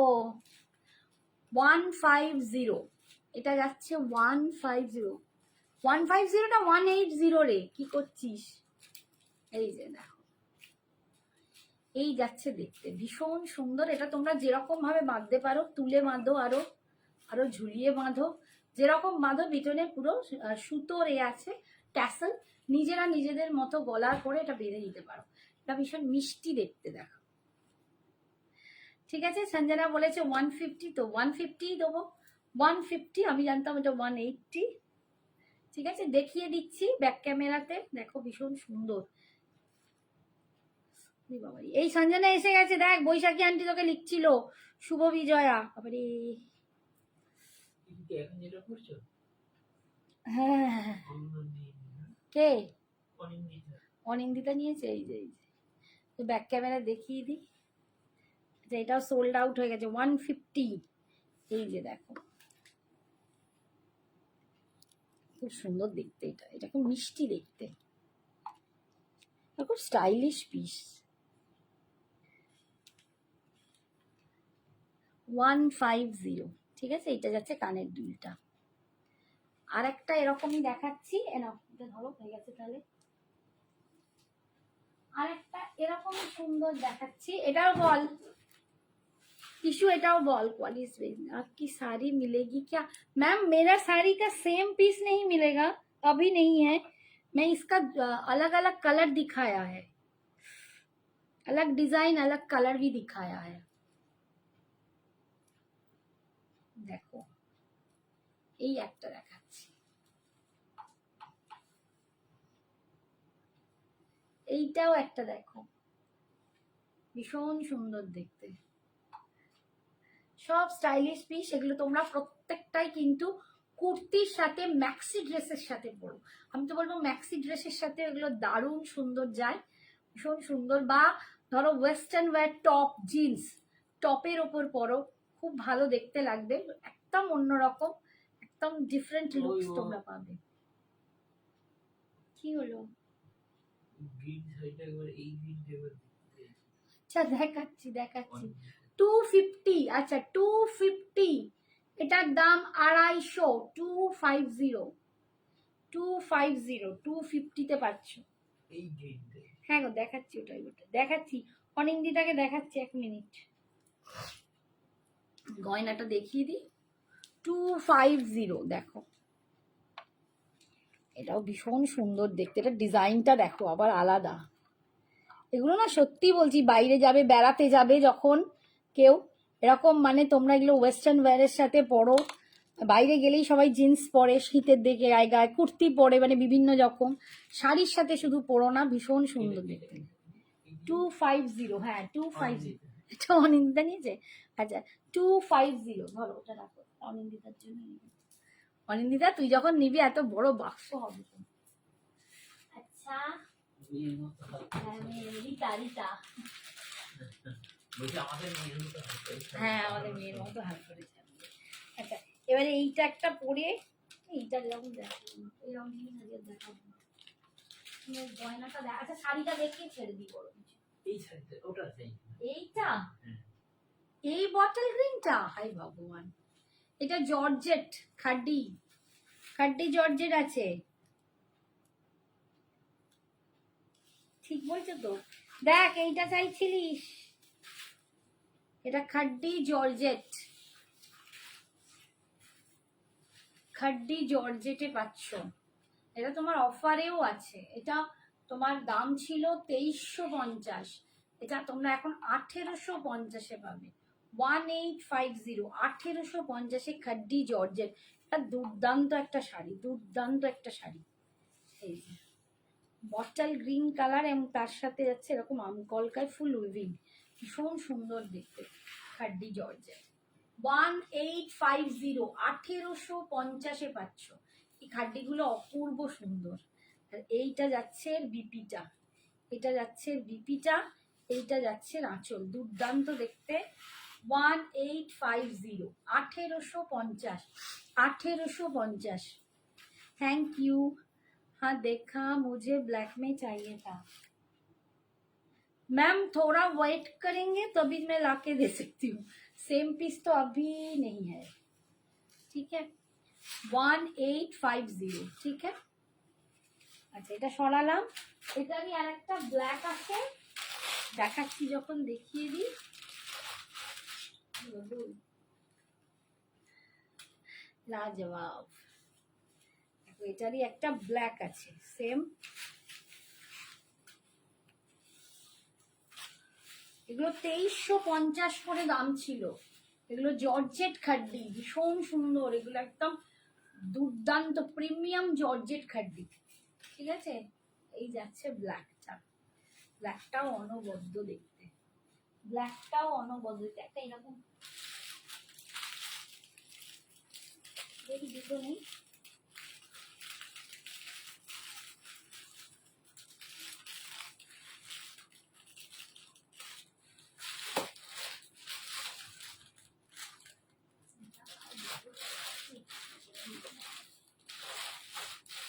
150, এটা যাচ্ছে 150, 150 না 180 রে, কি করছিস? এই যে দেখো, এই যাচ্ছে দেখতে ভীষণ সুন্দর। এটা তোমরা যেরকম ভাবে বাঁধতে পারো, তুলে বাঁধো, আরো ঝুলিয়ে বাঁধো, যেরকম বাঁধো, পিছনে পুরো সুতোর আছে ট্যাসেল, নিজেরা নিজেদের মতো গলার করে এটা বেঁধে দিতে পারো। এটা ভীষণ মিষ্টি দেখতে দেখো। ঠিক আছে, সঞ্জনা বলেছে 150, তো 150 দেবো, 150, আমি জানতাম এটা 180। ঠিক আছে, দেখিয়ে দিচ্ছি ব্যাক ক্যামেরাতে, দেখো ভীষণ সুন্দর। এই সঞ্জনা এসে গেছে, দেখ বৈশাখী আন্টি তোকে লিখছিল, শুভ বিজয়া। বাবারে হ্যাঁ, কে অনিন্দিতা নিয়েছে। এই যে তো ব্যাক ক্যামেরা দেখিয়ে দিই, এটাও সোল্ড আউট হয়ে গেছে 150। এই যে দেখো খুব সুন্দর দেখতে, এটা খুব মিষ্টি দেখতে, খুব স্টাইলিশ পিস। 150, ঠিক আছে, এটা যাচ্ছে কানের দুলটা। আর একটা এরকমই দেখাচ্ছি, এটা ধরো হয়ে গেছে তাহলে। আর একটা এরকমই সুন্দর দেখাচ্ছি, এটাও বল किशु, एटाओ बॉल क्वालिस आपकी साड़ी मिलेगी क्या? मैम मेरा साड़ी का सेम पीस नहीं मिलेगा, अभी नहीं है, मैं इसका अलग अलग कलर दिखाया है, अलग डिजाइन अलग कलर भी दिखाया है। देखो এই একটা দেখাচ্ছি, এইটাও একটা দেখো, ভীষণ সুন্দর দেখতে, সব স্টাইলিশ পিস। এগুলো তোমরা প্রত্যেকটাই কিন্তু কুর্তির সাথে ম্যাক্সি ড্রেসের সাথে পরো, আমি তো বলবো ম্যাক্সি ড্রেসের সাথে এগুলো দারুণ সুন্দর যায়, ভীষণ সুন্দর। বা ধরো ওয়েস্টার্ন ওয়্যার টপ, জিন্স টপের ওপর পরো, খুব ভালো দেখতে লাগবে, একদম অন্যরকম, একদম ডিফারেন্ট লুকস তোমরা পাবে। কি হলো? আচ্ছা দেখাচ্ছি 250, আচ্ছা 250, এটার দাম 250, 250 তে পাচ্ছ। হ্যাঁ গো দেখাচ্ছি, ওটাই দেখাচ্ছি, অনিন্দিতাকে দেখাচ্ছি, 1 মিনিট গয়নাটা দেখিয়ে দিই। 250 দেখো, এটাও ভীষণ সুন্দর দেখতে, এটা ডিজাইনটা দেখো আবার আলাদা। এগুলো না সত্যি বলছি, বাইরে যাবে, বেড়াতে যাবে যখন কেউ, এরকম মানে তোমরা এগুলো ওয়েস্টার্ন ওয়্যারের সাথে পরো, বাইরে গেলেই সবাই জিন্স পরে, শীতের দিকে গায়ে গায়ে কুর্তি পরে, মানে বিভিন্ন রকম শাড়ির সাথে শুধু পরো না, ভীষণ সুন্দর দেখতে। 250, হ্যাঁ 250, এটা অনিন্দিতা নিয়েছে। আচ্ছা 250 ধরো, ওটা রাখো অনিন্দিতার জন্য। অনিন্দিতা তুই যখন নিবি এত বড় বাক্স হবে। আচ্ছা হ্যাঁ আমাদের মেয়ের মতো হাত করেছে। আচ্ছা এবারে এইটা একটা পরে, এইটা এরকম এরকম দেখাবো, গয়নাটা দেখ। আচ্ছা শাড়িটা দেখিয়ে ছেড়ে দিই, বড় কিছু এইটা, এই বটল গ্রিনটা, হাই ভগবান, এটা জর্জেট, খাড্ডি জর্জেট আছে, ঠিক বলছো তো? দেখ এইটা চাইছিলিস, এটা খাড্ডি জর্জেট, খাড্ডি জর্জেটে পাচ্ছ, এটা তোমার অফারেও আছে। এটা তোমার দাম ছিল 2350, এটা তোমরা এখন 1850-এ পাবে। 1850, 1850-এ খাড্ডি জর্জেট। এটা দুর্দান্ত একটা শাড়ি, দুর্দান্ত একটা শাড়ি। এই যে বটল গ্রিন কালার এবং তার সাথে যাচ্ছে এরকম আমকলকায় ফুল উইভিং, ভীষণ সুন্দর দেখতে। খাড্ডি জর্জেট 1850, 1850-এ পাচ্ছ। এই খাড্ডিগুলো অপূর্ব সুন্দর। আর এইটা যাচ্ছে বিপিটা, এটা যাচ্ছে বিপিটা, এইটা যাচ্ছে আঁচল, দুর্দান্ত দেখতে। 1850, 1850, 1850। Thank you. हाँ देखा, मुझे ब्लैक में चाहिए था मैम, थोड़ा वेट करेंगे तभी मैं लाके दे सकती हूँ। सेम पीस तो अभी नहीं है, ठीक है। 1850, ठीक है। আচ্ছা এটা সরালাম। এটারই আর একটা ব্ল্যাক আছে, দেখাচ্ছি যখন দেখিয়ে দিই। লাজবাব, এটারই একটা ব্ল্যাক আছে সেম। এগুলো 2350 করে দাম ছিল। এগুলো জর্জেট খাড্ডি, ভীষণ সুন্দর। এগুলো একদম দুর্দান্ত প্রিমিয়াম জর্জেট খাড্ডি, ঠিক আছে। এই যাচ্ছে ব্ল্যাকটা, ব্ল্যাকটাও অনবদ্য দেখতে, ব্ল্যাকটাও অনবদ্য দেখতে। একটা এরকম দেখি, দুটো নেই।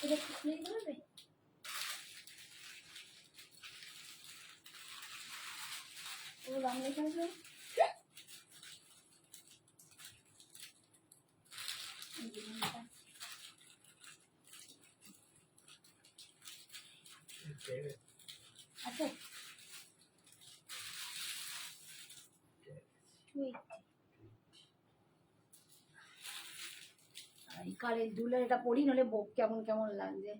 এটা খুলে দেবে, ও দাম লেখা আছে। আচ্ছা কানের দুলের এটা পরি, নলে বোক কেমন কেমন লাগছে।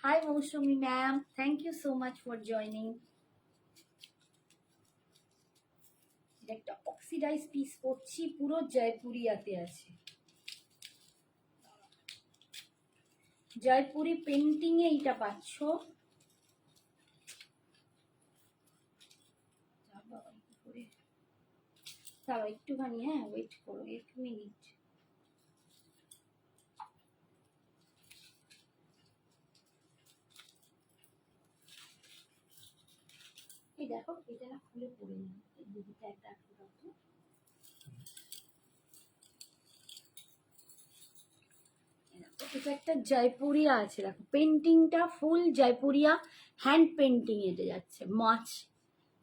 Hi Mousumi ma'am, thank you so much for joining. একটা অক্সিডাইজ পিস করছি, পুরো জয়পুরিয়াতে আছে, জয়পুরি পেন্টিং এ এইটা পাচ্ছ। দাঁড়াও একটুখানি, হ্যাঁ ওয়েট করো 1 মিনিট। এই দেখো এটা না খুলে পড়ে যাবে, এই দিদিটা একটা একটু। এটা একটা জয়পুরিয়া আছে, দেখো পেন্টিংটা ফুল জয়পুরিয়া হ্যান্ড পেন্টিং এটা যাচ্ছে মাছ,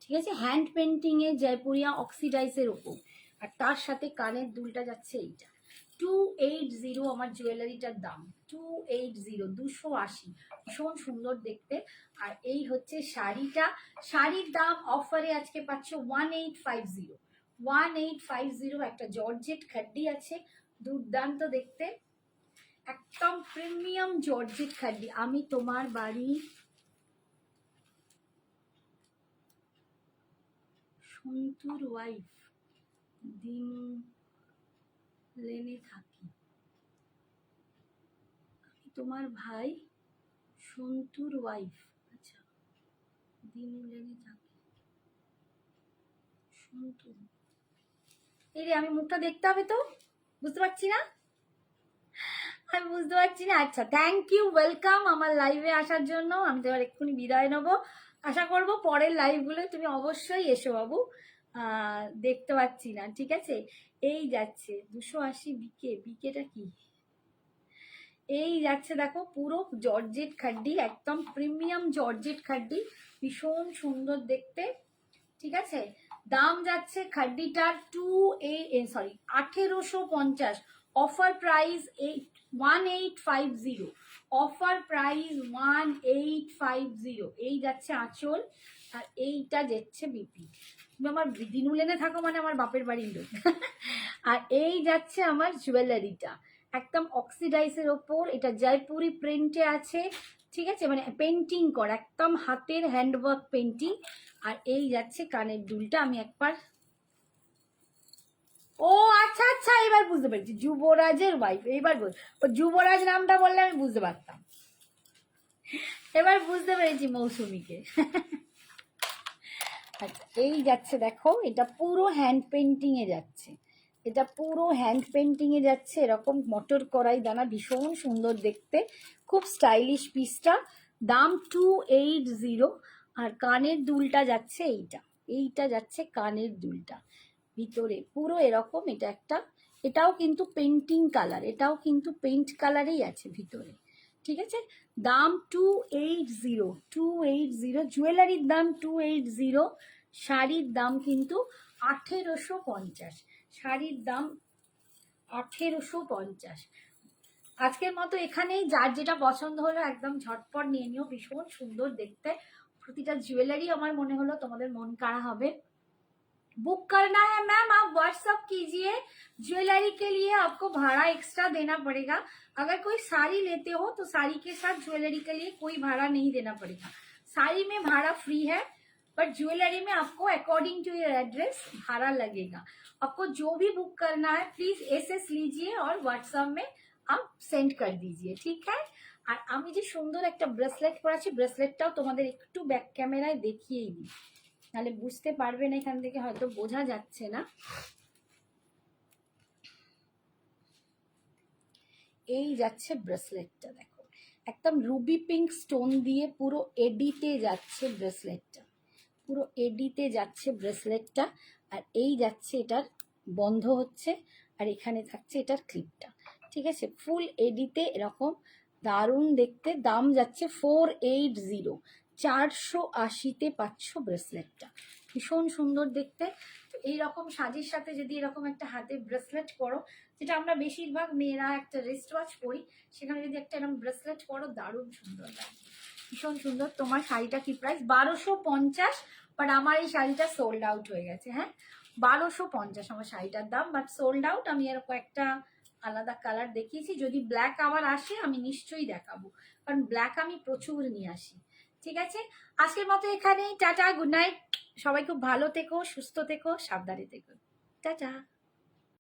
ঠিক আছে। হ্যান্ড পেন্টিং এ জয়পুরিয়া অক্সিডাইজের ওপর, আর তার সাথে কানের দুলটা যাচ্ছে এইটা। 280 আমার জুয়েলারিটার দাম, 280, 280, ভীষণ সুন্দর দেখতে। আর এই হচ্ছে শাড়িটা, শাড়ির দাম অফারে আজকে পাচ্ছ 1850, 1850। একটা জর্জেট খাড্ডি আছে, দুর্দান্ত দেখতে, একদম প্রিমিয়াম জর্জেট খাড্ডি। আমি তোমার বাড়ি সন্তুর ওয়াইফ, দিনু লেনে থাকি। আমি তোমার ভাই সন্তুর ওয়াইফ, আচ্ছা দিনু লেনে থাকি সন্তুর। এই রে, আমি মুখটা দেখতে হবে তো, বুঝতে পারছি না, আমি বুঝতে পারছি না। আচ্ছা থ্যাংক ইউ, ওয়েলকাম আমার লাইভে আসার জন্য। আমি তো এবার এক্ষুনি বিদায় নেবো, আশা করব পরের লাইভগুলো তুমি অবশ্যই এসো বাবু। দেখতে পাচ্ছি না, ঠিক আছে। এই যাচ্ছে 280 বিকে, বিকেটা কি, এই যাচ্ছে দেখো পুরো জর্জেট খাড্ডি, একদম প্রিমিয়াম জর্জেট খাড্ডি, ভীষণ সুন্দর দেখতে, ঠিক আছে। দাম যাচ্ছে খাড্ডিটার 1850, অফার প্রাইস 1850, অফার প্রাইস 1850। এই যাচ্ছে আঁচল, আর এইটা যাচ্ছে বিপি। তুমি আমার দিনু লেনে থাকো মানে আমার বাপের বাড়ির লোক। আর এই যাচ্ছে আমার জুয়েলারিটা, একদম অক্সিডাইজের ওপর, এটা জয়পুরি প্রিন্টে আছে, ঠিক আছে, মানে পেন্টিং করা, একদম হাতের হ্যান্ডওয়ার্ক পেন্টিং। আর এই যাচ্ছে কানের দুলটা, আমি একবার, ও আচ্ছা আচ্ছা, এবার বুঝতে পেরেছি, যুবরাজের ওয়াইফ, এইবার ও যুবরাজ নামটা বললে আমি বুঝতে পারতাম, এবার বুঝতে পেরেছি মৌসুমীকে। আচ্ছা, এই যাচ্ছে দেখো, এটা পুরো হ্যান্ড পেন্টিং এ যাচ্ছে, এটা পুরো হ্যান্ড পেন্টিং এ যাচ্ছে, এরকম মটর কড়াই দানা, ভীষণ সুন্দর দেখতে, খুব স্টাইলিশ পিসটা, দাম 280। আর কানের দুলটা যাচ্ছে এইটা, এইটা যাচ্ছে কানের দুলটা, ভিতরে পুরো এরকম, এটা একটা, এটাও কিন্তু পেন্টিং কালার, এটাও কিন্তু পেইন্ট কালারেই আছে ভিতরে, ঠিক আছে। দাম 280, জুয়েলারির দাম 280, শাড়ির দাম কিন্তু 1850, শাড়ির দাম 1850। আজকের মতো এখানেই, যার যেটা পছন্দ হলো একদম ঝটপট নিয়ে নিও, ভীষণ সুন্দর দেখতে, প্রতিটা জুয়েলারি আমার মনে হলো তোমাদের মন কাড়া হবে। बुक करना है मैम आप व्हाट्सअप कीजिए, ज्वेलरी के लिए आपको भाड़ा एक्स्ट्रा देना पड़ेगा, अगर कोई साड़ी लेते हो तो साड़ी के साथ ज्वेलरी के लिए कोई भाड़ा नहीं देना पड़ेगा, साड़ी में भाड़ा फ्री है, बट ज्वेलरी में आपको अकॉर्डिंग टू योर एड्रेस भाड़ा लगेगा। आपको जो भी बुक करना है प्लीज एसएस लीजिए और व्हाट्सएप में आप सेंड कर दीजिए, ठीक है। আর আমি যে সুন্দর একটা ব্রেসলেট পরেছি, ব্রেসলেটটাও তোমাদের একটু ব্যাক ক্যামেরায় দেখিয়েই দিই, নাহলে বুঝতে পারবে না, এখান থেকে হয়তো বোঝা যাচ্ছে না। এই যাচ্ছে ব্রেসলেটটা, দেখো একদম রুবি পিঙ্ক স্টোন দিয়ে পুরো এডিতে যাচ্ছে ব্রেসলেটটা, পুরো এডিতে যাচ্ছে ব্রেসলেটটা। আর এই যাচ্ছে এটার বন্ধ হচ্ছে, আর এখানে থাকছে এটার ক্লিপটা, ঠিক আছে, ফুল এডিতে এরকম দারুণ দেখতে। দাম যাচ্ছে 480, 480-তে পাচ্ছ ব্রেসলেটটা, ভীষণ সুন্দর দেখতে। তো এইরকম সাজের সাথে যদি এরকম একটা হাতে ব্রেসলেট পরো, যেটা আমরা বেশিরভাগ মেয়েরা একটা রিস্ট ওয়াচ পরি, সেখানে যদি একটা এরকম ব্রেসলেট পরো, দারুণ সুন্দর লাগে, ভীষণ সুন্দর। তোমার শাড়িটা কি প্রাইস? 1250, বাট আমার এই শাড়িটা সোল্ড আউট হয়ে গেছে, হ্যাঁ 1250 আমার শাড়িটার দাম, বাট সোল্ড আউট। আমি এরকম একটা আলাদা কালার দেখিয়েছি, যদি ব্ল্যাক আবার আসে আমি নিশ্চয়ই দেখাবো, কারণ ব্ল্যাক আমি প্রচুর নিয়ে আসি, ঠিক আছে। আজকের মতো এখানেই, টাটা, গুড নাইট, সবাই খুব ভালো থেকো, সুস্থ থেকো, সাবধানে থেকো, টাটা।